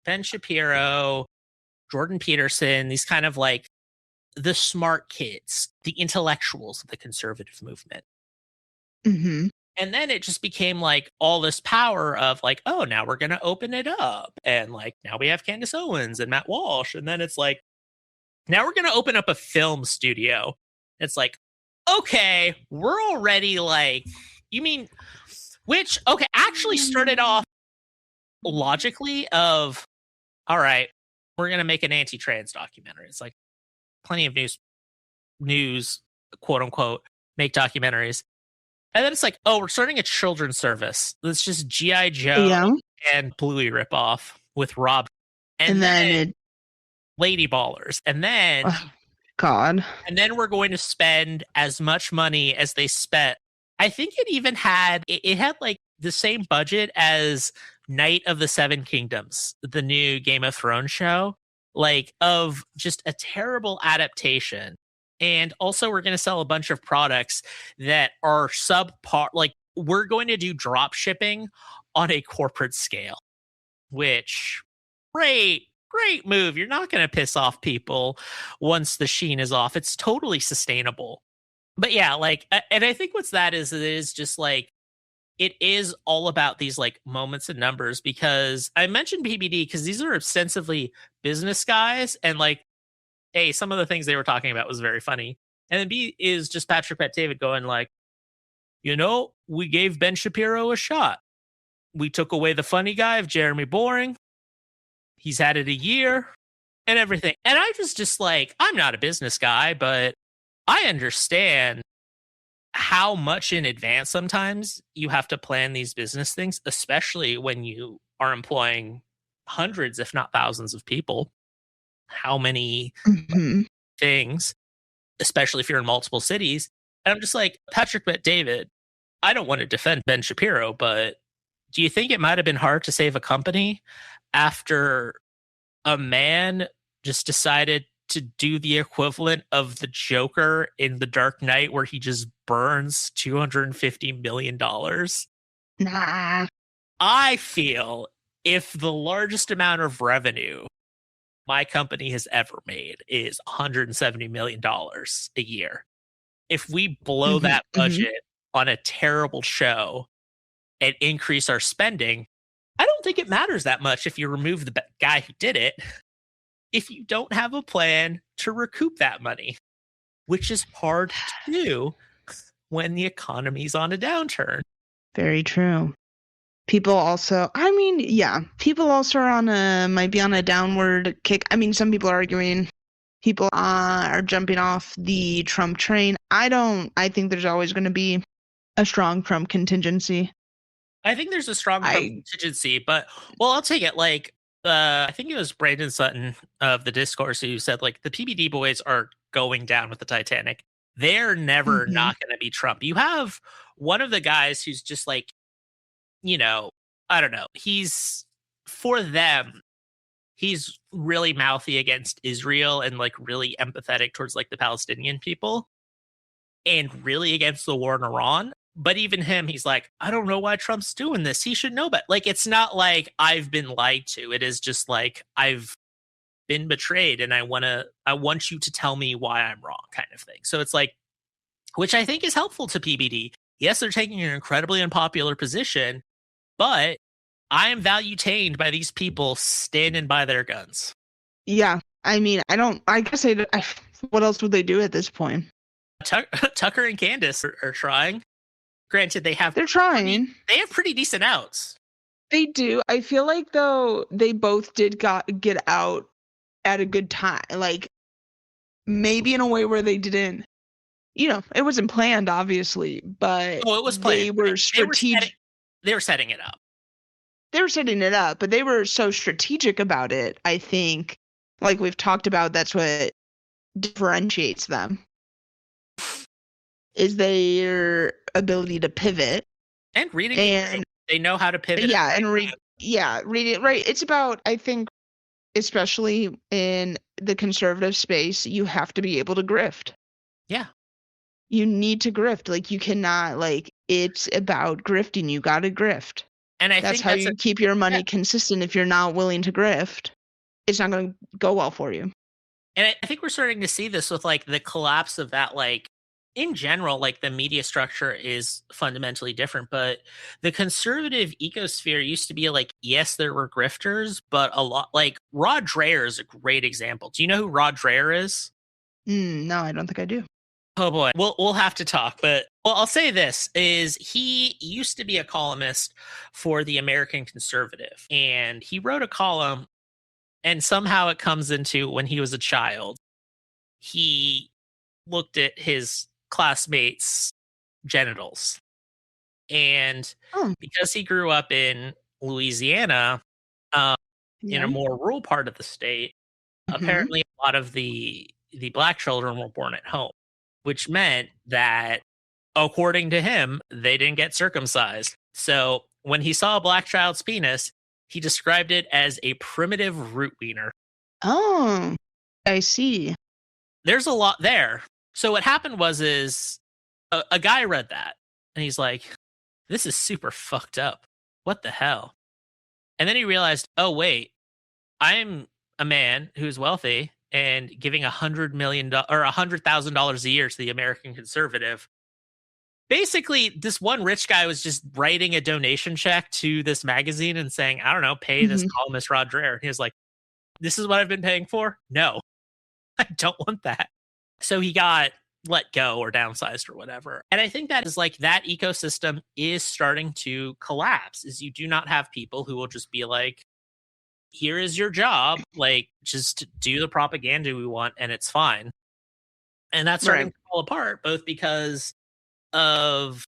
Ben Shapiro, Jordan Peterson, these kind of like the smart kids, the intellectuals of the conservative movement. Mm-hmm. And then it just became like all this power of like, oh, now we're going to open it up. And like, now we have Candace Owens and Matt Walsh. And then it's like, now we're going to open up a film studio. It's like, okay, we're already like, you mean, which, okay, actually started off logically of, all right, we're going to make an anti-trans documentary. It's like plenty of news, quote unquote, make documentaries. And then it's like, oh, we're starting a children's service. It's just G.I. Joe and Bluey ripoff with Rob. And then Lady Ballers. And then, oh, God. And then we're going to spend as much money as they spent. I think it even had, it had like the same budget as Night of the Seven Kingdoms, the new Game of Thrones show, like of just a terrible adaptation. And also we're going to sell a bunch of products that are subpar, like we're going to do drop shipping on a corporate scale, which great move. You're not going to piss off people once the sheen is off. It's totally sustainable. But yeah, like, and I think what's that is, it is just like, it is all about these like moments and numbers, because I mentioned PBD because these are ostensibly business guys, and like, A, some of the things they were talking about was very funny. And then B is just Patrick Bet David going like, you know, we gave Ben Shapiro a shot. We took away the funny guy of Jeremy Boring. He's had it a year and everything. And I was just like, I'm not a business guy, but I understand how much in advance sometimes you have to plan these business things, especially when you are employing hundreds, if not thousands of people. How many Hmm. things, especially if you're in multiple cities. And I'm just like, Patrick Bet David, I don't want to defend Ben Shapiro, but do you think it might have been hard to save a company after a man just decided to do the equivalent of the Joker in The Dark Knight, where he just burns $250 million? Nah. I feel if the largest amount of revenue my company has ever made is $170 million a year, if we blow Hmm. that Hmm. budget on a terrible show and increase our spending, I don't think it matters that much if you remove the guy who did it, if you don't have a plan to recoup that money, which is hard to do when the economy's on a downturn. Very true. People also, I mean, yeah, people also are might be on a downward kick. I mean, some people are arguing people are jumping off the Trump train. I think there's always going to be a strong Trump contingency. I think there's a strong Trump contingency, but well, I'll take it. Like, I think it was Brandon Sutton of the Discourse who said, like, the PBD boys are going down with the Titanic. They're never Mhm. not going to be Trump. You have one of the guys who's just like, I don't know. He's for them. He's really mouthy against Israel and like really empathetic towards like the Palestinian people and really against the war in Iran. But even him, he's like, I don't know why Trump's doing this. He should know, but like, it's not like I've been lied to. It is just like I've been betrayed and I want you to tell me why I'm wrong, kind of thing. So it's like, which I think is helpful to PBD. Yes, they're taking an incredibly unpopular position, but I am value-tained by these people standing by their guns. Yeah, I mean, I guess what else would they do at this point? Tucker and Candace are trying. Granted, They're trying. They have pretty decent outs. They do. I feel like though they both did get out at a good time. Like maybe in a way where they didn't, it wasn't planned, obviously, but Oh, it was planned. they were strategic. They were setting it up. They were setting it up, but they were so strategic about it. I think, like we've talked about, that's what differentiates them. Is their ability to pivot And reading, and they know how to pivot. yeah, and read it right. It's about, I think, especially in the conservative space, you have to be able to grift. Yeah. You need to grift. Like you cannot it's about grifting. You got to grift. And I That's think how you keep your money consistent. If you're not willing to grift, it's not going to go well for you. And I think we're starting to see this with like the collapse of that, like in general, like the media structure is fundamentally different, but the conservative ecosphere used to be like, yes, there were grifters, but a lot like Rod Dreher is a great example. Do you know who Rod Dreher is? No, I don't think I do. Oh boy, we'll have to talk, but well, I'll say this is he used to be a columnist for the American Conservative, and he wrote a column, and somehow it comes into when he was a child, he looked at his classmates' genitals, and because he grew up in Louisiana, in a more rural part of the state, apparently a lot of the black children were born at home, which meant that, according to him, they didn't get circumcised. So when he saw a black child's penis, he described it as a primitive root wiener. Oh, I see. There's a lot there. So what happened is a guy read that and he's like, this is super fucked up. What the hell? And then he realized, oh, wait, I'm a man who's wealthy and giving $100 million or $100,000 a year to the American Conservative. Basically, this one rich guy was just writing a donation check to this magazine and saying, I don't know, pay this columnist Rod Dreher. He was like, this is what I've been paying for? No, I don't want that. So he got let go or downsized or whatever. And I think that is like that ecosystem is starting to collapse, is you do not have people who will just be like, here is your job, like just do the propaganda we want and it's fine. And that's starting to fall apart, both because of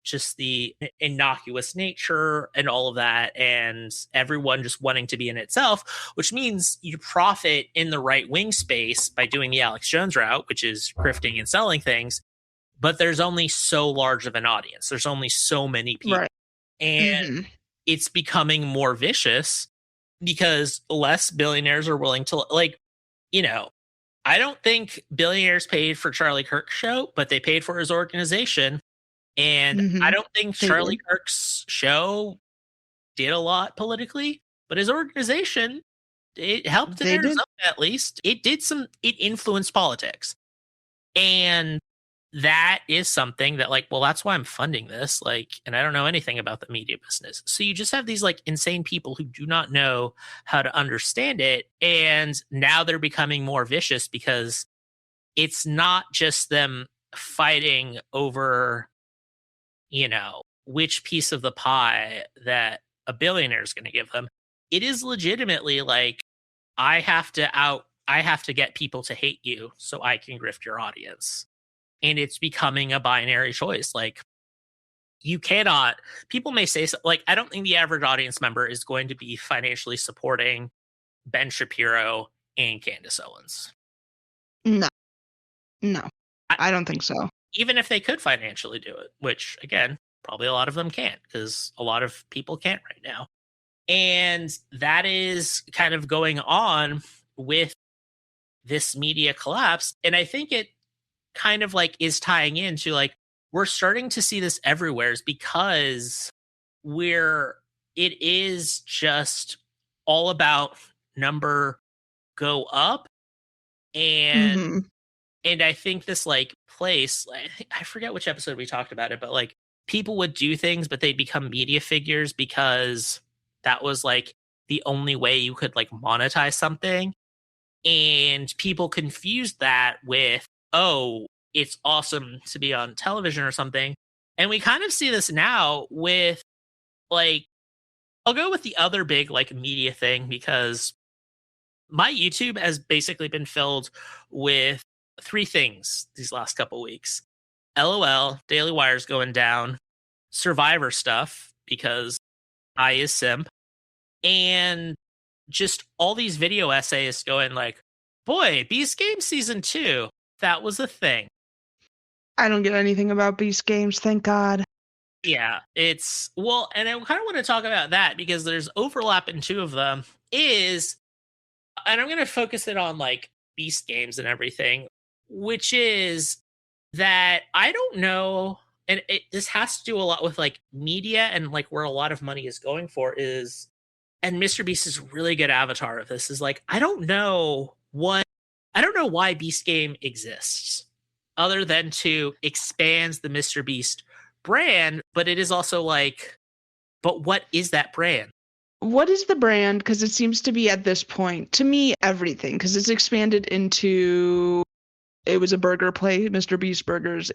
just the innocuous nature and all of that, and everyone just wanting to be in itself, which means you profit in the right wing space by doing the Alex Jones route, which is grifting and selling things. But there's only so large of an audience. There's only so many people. Right. And it's becoming more vicious because less billionaires are willing to, like, you know, I don't think billionaires paid for Charlie Kirk's show, but they paid for his organization. And I don't think They Charlie did. Kirk's show did a lot politically, but his organization, it helped in They did. Arizona at least. It influenced politics. And that is something that, like, well, that's why I'm funding this. Like, and I don't know anything about the media business. So you just have these like insane people who do not know how to understand it. And now they're becoming more vicious because it's not just them fighting over, which piece of the pie that a billionaire is going to give them. It is legitimately like, I have to get people to hate you so I can grift your audience. And it's becoming a binary choice. Like, you cannot, people may say, like, I don't think the average audience member is going to be financially supporting Ben Shapiro and Candace Owens. No, I don't think so. Even if they could financially do it, which, again, probably a lot of them can't, because a lot of people can't right now. And that is kind of going on with this media collapse. And I think it kind of like is tying into, like, we're starting to see this everywhere, is because it is just all about number go up. And and I think this like place, I forget which episode we talked about it, but like, people would do things, but they'd become media figures because that was like the only way you could like monetize something. And people confused that with, oh, it's awesome to be on television or something. And we kind of see this now with, like, I'll go with the other big like media thing, because my YouTube has basically been filled with three things these last couple weeks. LOL, Daily Wire's going down, Survivor stuff, because I is simp, and just all these video essays going like, boy, Beast Game Season 2, that was a thing. I don't get anything about Beast Games, thank God. Yeah, it's, well, and I kind of want to talk about that because there's overlap in two of them, and I'm going to focus it on like Beast Games and everything, which is that I don't know, and this has to do a lot with like media and like where a lot of money is going for is, and Mr. Beast is a really good avatar of this, is like, I don't know why Beast Game exists other than to expand the Mr. Beast brand, but it is also like, but what is that brand? What is the brand? Because it seems to be at this point, to me, everything, because it's expanded into, it was a burger place, Mr. Beast Burgers.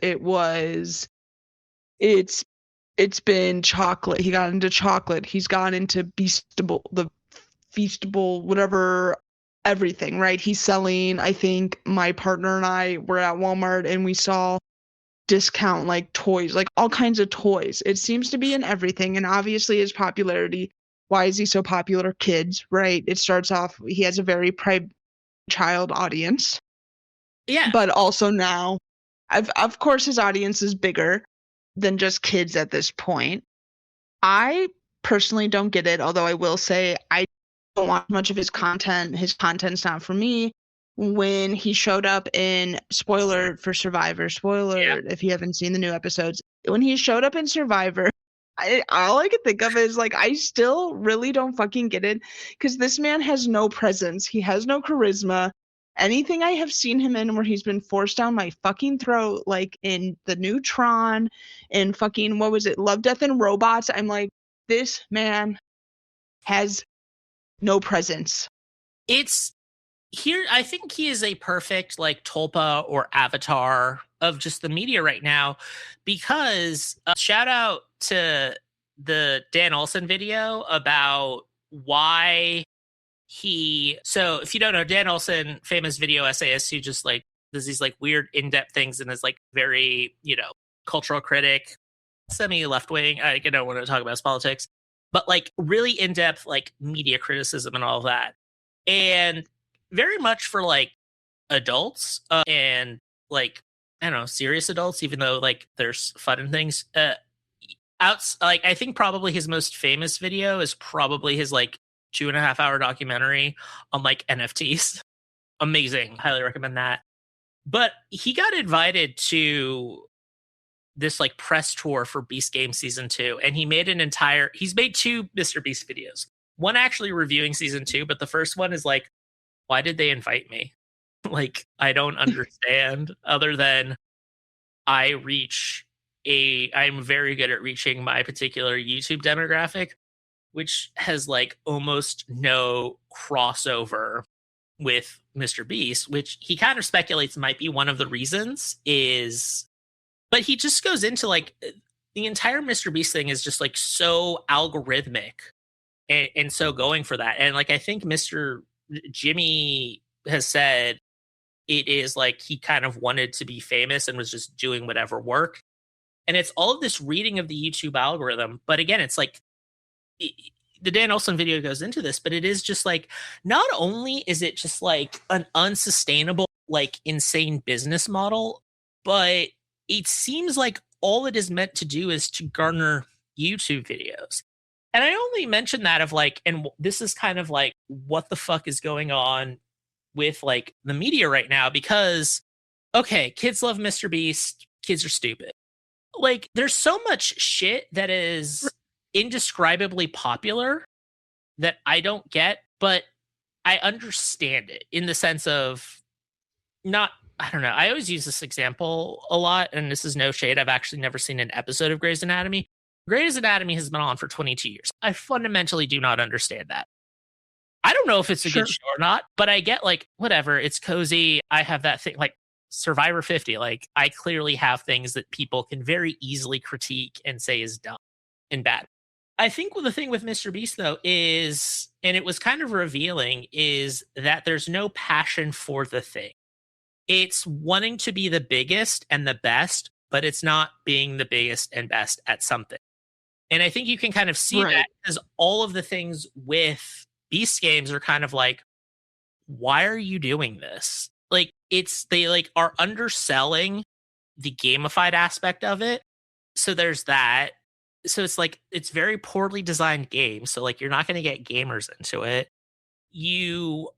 It's been chocolate. He got into chocolate. He's gone into the Feastable, whatever, everything, right? He's selling, I think my partner and I were at Walmart and we saw discount like toys, like all kinds of toys. It seems to be in everything. And obviously his popularity, why is he so popular? Kids, right? It starts off, he has a very child audience. Yeah. But also now, of course, his audience is bigger than just kids at this point. I personally don't get it, although I will say I don't watch much of his content. His content's not for me. When he showed up in, spoiler for Survivor, if you haven't seen the new episodes, when he showed up in Survivor, all I could think of is like, I still really don't fucking get it, because this man has no presence. He has no charisma. Anything I have seen him in where he's been forced down my fucking throat, like in the new Tron and fucking, what was it, Love, Death, and Robots, I'm like, this man has no presence. I think he is a perfect like tulpa or avatar of just the media right now, because shout out to the Dan Olsen video about why so if you don't know, Dan Olsen, famous video essayist who just like does these like weird in-depth things and is like very, cultural critic, semi left wing. I don't want to talk about his politics, but like really in depth, like media criticism and all of that. And very much for like adults and like, I don't know, serious adults, even though like there's fun and things. Like I think probably his most famous video is probably his like 2.5 hour documentary on like NFTs. Amazing. Highly recommend that. But he got invited to this like press tour for Beast Game season 2, and he's made 2 Mr. Beast videos. One actually reviewing season 2, but the first one is like, why did they invite me? Like, I don't understand, other than I'm very good at reaching my particular YouTube demographic, which has like almost no crossover with Mr. Beast, which he kind of speculates might be one of the reasons but he just goes into like the entire Mr. Beast thing is just like so algorithmic and so going for that. And like, I think Mr. Jimmy has said it is like he kind of wanted to be famous and was just doing whatever worked. And it's all of this reading of the YouTube algorithm. But again, it's like the Dan Olson video goes into this, but it is just like, not only is it just like an unsustainable, like insane business model, but it seems like all it is meant to do is to garner YouTube videos. And I only mention that of like, and this is kind of like what the fuck is going on with like the media right now, because okay, kids love Mr. Beast, kids are stupid. Like there's so much shit that is indescribably popular that I don't get, but I understand it in the sense of not, I don't know. I always use this example a lot, and this is no shade. I've actually never seen an episode of Grey's Anatomy. Grey's Anatomy has been on for 22 years. I fundamentally do not understand that. I don't know if it's a good show or not, but I get like, whatever, it's cozy. I have that thing like Survivor 50. Like I clearly have things that people can very easily critique and say is dumb and bad. I think the thing with Mr. Beast though is, and it was kind of revealing, is that there's no passion for the thing. It's wanting to be the biggest and the best, but it's not being the biggest and best at something. And I think you can kind of see that because all of the things with Beast games are kind of like, why are you doing this? Like they like are underselling the gamified aspect of it. So there's that. So it's like, it's very poorly designed game. So like, you're not going to get gamers into it. You're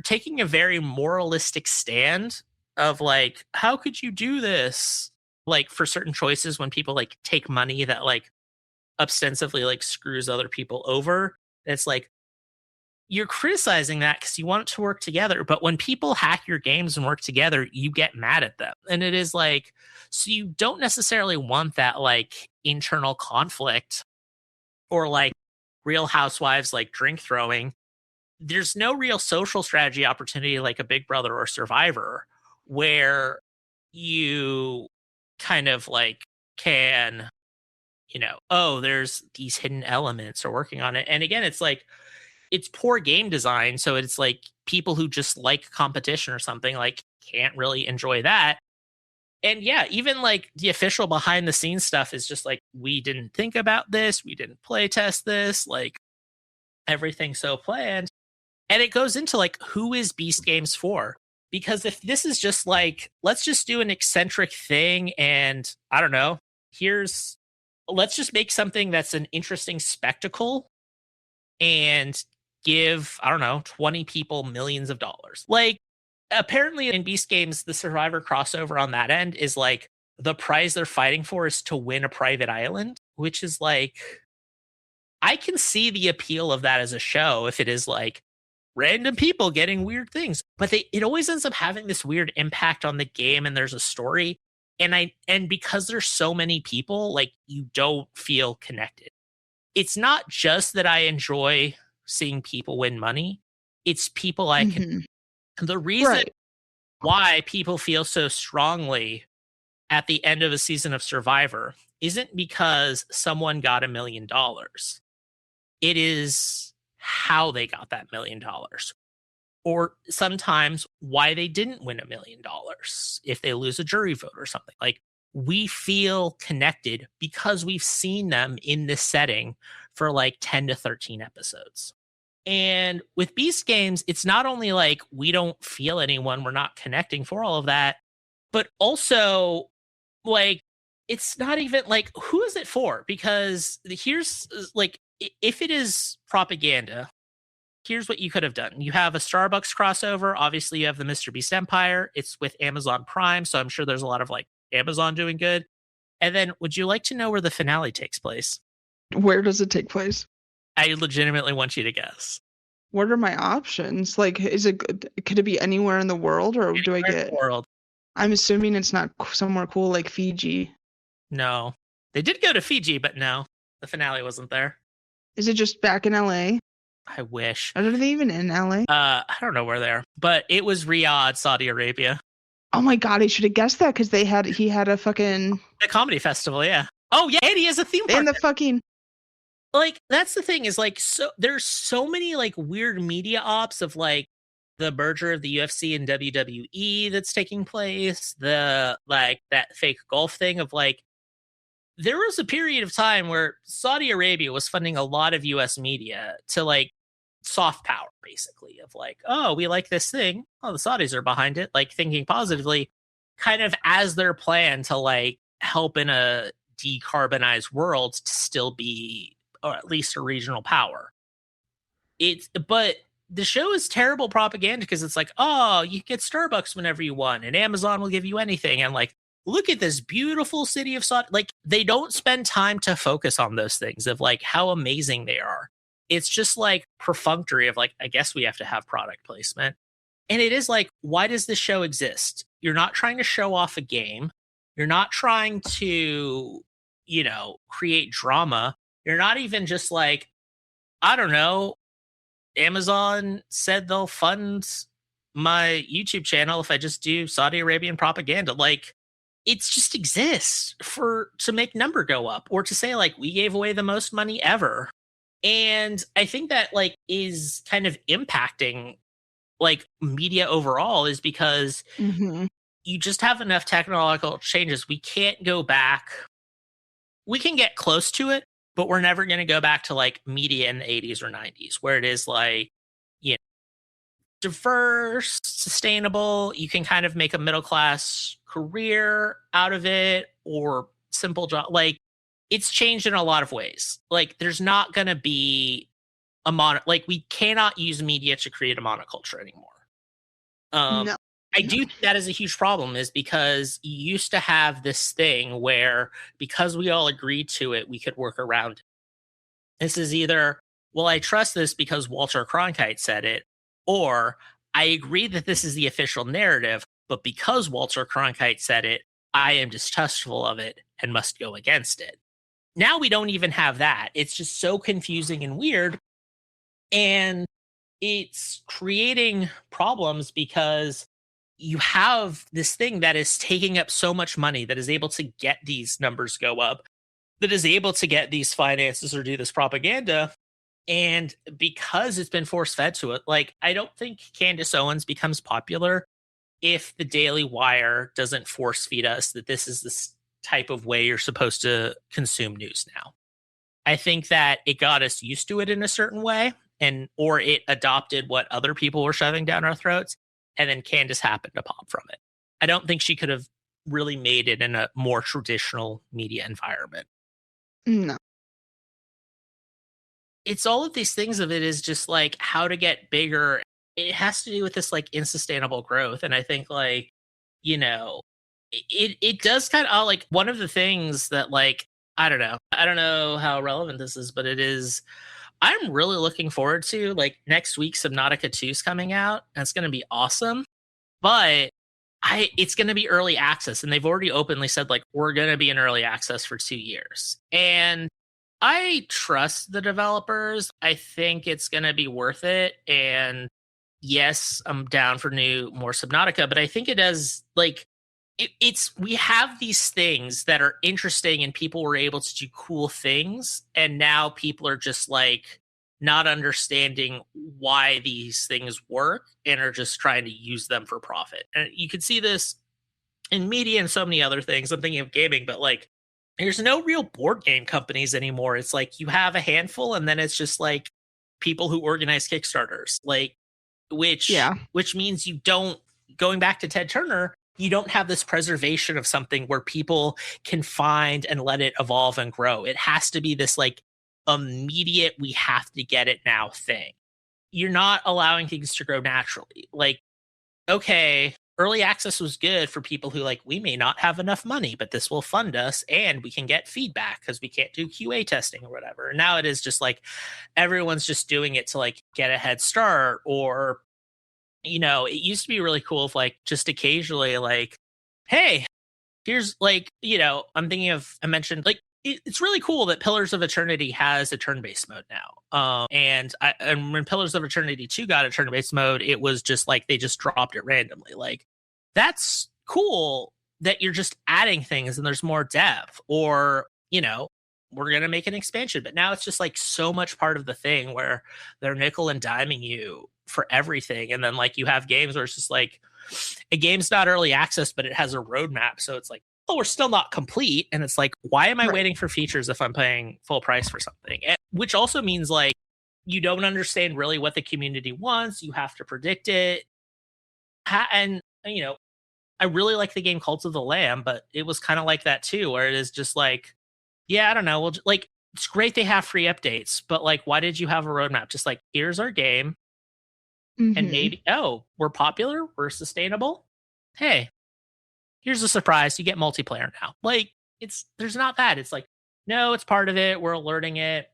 taking a very moralistic stand of like, how could you do this? Like for certain choices when people like take money that like ostensibly like screws other people over. It's like, you're criticizing that because you want it to work together. But when people hack your games and work together, you get mad at them. And it is like, so you don't necessarily want that like internal conflict or like Real Housewives like drink throwing. There's no real social strategy opportunity like a Big Brother or Survivor where you kind of like can, oh, there's these hidden elements or working on it. And again, it's like, it's poor game design. So it's like people who just like competition or something like can't really enjoy that. And yeah, even like the official behind the scenes stuff is just like, we didn't think about this. We didn't play test this, like everything's so planned. And it goes into like, who is Beast Games for? Because if this is just like, let's just do an eccentric thing and I don't know, let's just make something that's an interesting spectacle and give, I don't know, 20 people millions of dollars. Like apparently in Beast Games, the Survivor crossover on that end is like the prize they're fighting for is to win a private island, which is like, I can see the appeal of that as a show if it is like random people getting weird things, but it always ends up having this weird impact on the game and there's a story. And because there's so many people, like you don't feel connected. It's not just that I enjoy seeing people win money. It's people I can. The reason why people feel so strongly at the end of a season of Survivor isn't because someone got $1 million. It is how they got that $1 million. Or sometimes why they didn't win $1 million if they lose a jury vote or something. Like we feel connected because we've seen them in this setting for like 10 to 13 episodes. And with Beast Games, it's not only like we don't feel anyone, we're not connecting for all of that, but also like it's not even like who is it for? Because here's like if it is propaganda, here's what you could have done. You have a Starbucks crossover. Obviously, you have the Mr. Beast Empire. It's with Amazon Prime, so I'm sure there's a lot of like Amazon doing good. And then, would you like to know where the finale takes place? Where does it take place? I legitimately want you to guess. What are my options? Like, could it be anywhere in the world, or do I Anywhere in get? the world? I'm assuming it's not somewhere cool like Fiji. No, they did go to Fiji, but no, the finale wasn't there. Is it just back in LA? I wish. Are they even in LA? I don't know where they are, but it was Riyadh, Saudi Arabia. Oh my god, I should have guessed that because he had a fucking The comedy festival, yeah. Oh yeah, and he has a theme park. and the fucking Like that's the thing is like so there's so many like weird media ops of like the merger of the UFC and WWE that's taking place, the like that fake golf thing of like there was a period of time where Saudi Arabia was funding a lot of US media to like soft power basically of like, oh, we like this thing. Oh, the Saudis are behind it, like thinking positively, kind of as their plan to like help in a decarbonized world to still be or at least a regional power. But the show is terrible propaganda because it's like, oh, you get Starbucks whenever you want, and Amazon will give you anything, and like, look at this beautiful city of Saudi. Like, they don't spend time to focus on those things of like how amazing they are. It's just like perfunctory of like, I guess we have to have product placement, and it is like, why does this show exist? You're not trying to show off a game. You're not trying to, create drama. You're not even just like, I don't know, Amazon said they'll fund my YouTube channel if I just do Saudi Arabian propaganda. Like, it just exists to make number go up or to say like we gave away the most money ever. And I think that like is kind of impacting like media overall is because you just have enough technological changes. We can't go back. We can get close to it, but we're never going to go back to like media in the 80s or 90s where it is like, diverse, sustainable. You can kind of make a middle class career out of it or simple job. Like it's changed in a lot of ways. Like there's not going to be like we cannot use media to create a monoculture anymore. no. I do think that is a huge problem is because you used to have this thing where because we all agreed to it, we could work around it. This is either, well, I trust this because Walter Cronkite said it, or I agree that this is the official narrative, but because Walter Cronkite said it, I am distrustful of it and must go against it. Now we don't even have that. It's just so confusing and weird. And it's creating problems because you have this thing that is taking up so much money that is able to get these numbers go up, that is able to get these finances or do this propaganda. And because it's been force fed to it, like, I don't think Candace Owens becomes popular if the Daily Wire doesn't force feed us that this is this type of way you're supposed to consume news now. I think that it got us used to it in a certain way, or it adopted what other people were shoving down our throats. And then Candace happened to pop from it. I don't think she could have really made it in a more traditional media environment. No. It's all of these things of it is just like how to get bigger. It has to do with this like unsustainable growth. And I think like, it does kind of like one of the things that like, I don't know how relevant this is, but it is, I'm really looking forward to like next week Subnautica 2 is coming out and it's going to be awesome, but it's going to be early access. And they've already openly said like, we're going to be in early access for 2 years. And I trust the developers. I think it's going to be worth it. And yes, I'm down for more Subnautica, but I think it does like, we have these things that are interesting and people were able to do cool things. And now people are just like not understanding why these things work and are just trying to use them for profit. And you can see this in media and so many other things. I'm thinking of gaming, but like there's no real board game companies anymore. It's like you have a handful and then it's just like people who organize Kickstarters, like which means you don't, going back to Ted Turner, you don't have this preservation of something where people can find and let it evolve and grow. It has to be this like immediate, we have to get it now thing. You're not allowing things to grow naturally. Like, okay, early access was good for people who like, we may not have enough money, but this will fund us and we can get feedback because we can't do QA testing or whatever. And now it is just like everyone's just doing it to like get a head start. Or, you know, it used to be really cool if like just occasionally like, hey, here's like, you know, I mentioned like, it's really cool that Pillars of Eternity has a turn-based mode now. And when Pillars of Eternity 2 got a turn-based mode, it was just like they just dropped it randomly. Like, that's cool that you're just adding things and there's more depth. Or, you know, we're going to make an expansion. But now it's just like so much part of the thing where they're nickel and diming you for everything. And then like you have games where it's just like a game's not early access, but it has a roadmap. So it's like, oh, we're still not complete. And it's like, why am I waiting for features if I'm paying full price for something? Which also means like you don't understand really what the community wants. You have to predict it. And, you know, I really like the game Cult of the Lamb, but it was kind of like that too, where it is just like, yeah, I don't know. Well, like, it's great they have free updates, but like, why did you have a roadmap? Just like, here's our game. And maybe, oh, we're popular, we're sustainable. Hey, here's a surprise, you get multiplayer now. Like, there's not that. It's like, no, it's part of it, we're alerting it.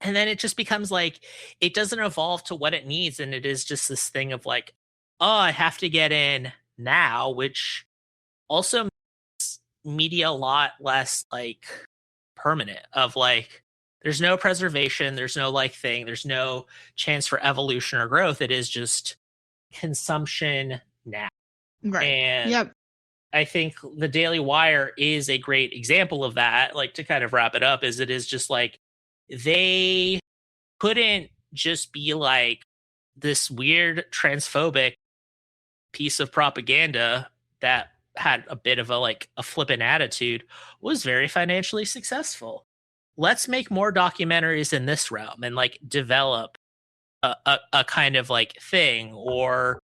And then it just becomes like, it doesn't evolve to what it needs. And it is just this thing of like, oh, I have to get in now, which also makes media a lot less like permanent, of like, there's no preservation, there's no like thing, there's no chance for evolution or growth. It is just consumption now. Right. And yep. I think the Daily Wire is a great example of that. Like, to kind of wrap it up, is it is just like they couldn't just be like this weird transphobic piece of propaganda that had a bit of a like a flippant attitude, was very financially successful. Let's make more documentaries in this realm and like develop a kind of like thing. Or,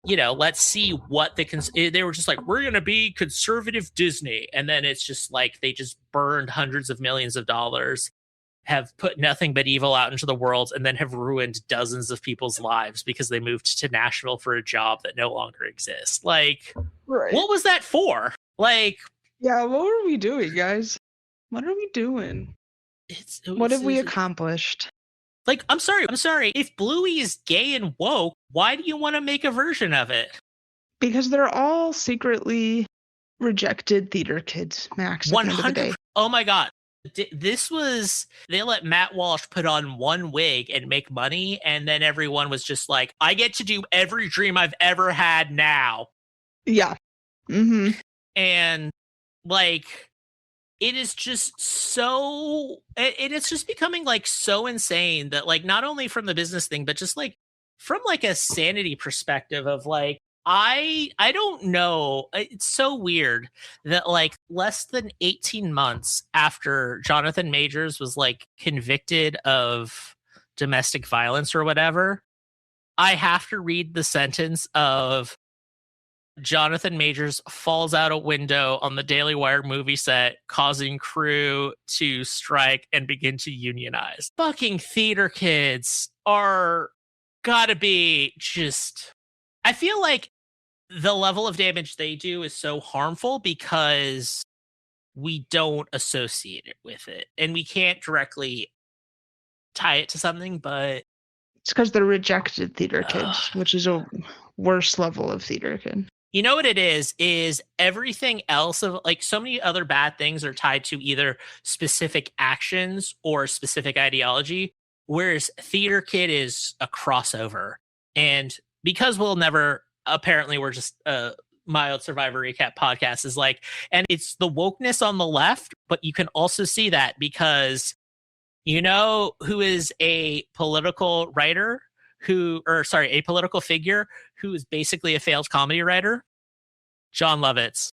you know, let's see what they were just like, we're going to be conservative Disney. And then it's just like, they just burned hundreds of millions of dollars, have put nothing but evil out into the world, and then have ruined dozens of people's lives because they moved to Nashville for a job that no longer exists. Like, what was that for? Like, yeah, what were we doing, guys? What are we doing? What have we accomplished? Like, I'm sorry. If Bluey is gay and woke, why do you want to make a version of it? Because they're all secretly rejected theater kids, Max, at the end of the day. Oh my God. They let Matt Walsh put on one wig and make money, and then everyone was just like, I get to do every dream I've ever had now. Yeah. Mm-hmm. And like, it is just so, it's just becoming like so insane that like, not only from the business thing, but just like from like a sanity perspective of like, I don't know. It's so weird that like less than 18 months after Jonathan Majors was like convicted of domestic violence or whatever, I have to read the sentence of Jonathan Majors falls out a window on the Daily Wire movie set, causing crew to strike and begin to unionize. Fucking theater kids are gotta be just... I feel like the level of damage they do is so harmful because we don't associate it with it. And we can't directly tie it to something, but... It's because they're rejected theater kids, which is a worse level of theater kid. You know what it is everything else of like so many other bad things are tied to either specific actions or specific ideology, whereas theater kid is a crossover. And because apparently we're just a mild Survivor recap podcast, is like, and it's the wokeness on the left, but you can also see that because you know who is a political writer a political figure who is basically a failed comedy writer? John Lovitz.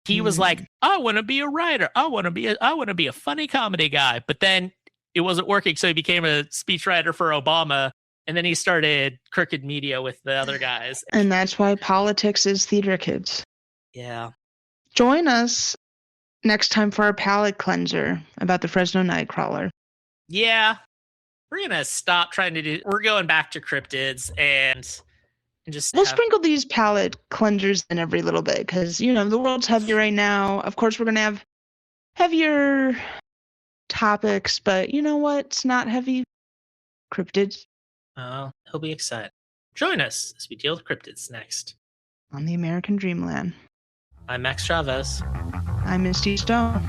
He was like, I want to be a writer. I want to be a funny comedy guy. But then it wasn't working, so he became a speechwriter for Obama, and then he started Crooked Media with the other guys. And that's why politics is theater, kids. Yeah. Join us next time for our palate cleanser about the Fresno Nightcrawler. Yeah. We're going to stop trying to do... We're going back to cryptids and just... We'll sprinkle these palate cleansers in every little bit because, you know, the world's heavy right now. Of course, we're going to have heavier topics, but you know what? It's not heavy. Cryptids. Oh, he'll be excited. Join us as we deal with cryptids next. On the American Dreamland. I'm Max Chavez. I'm Misty Stone.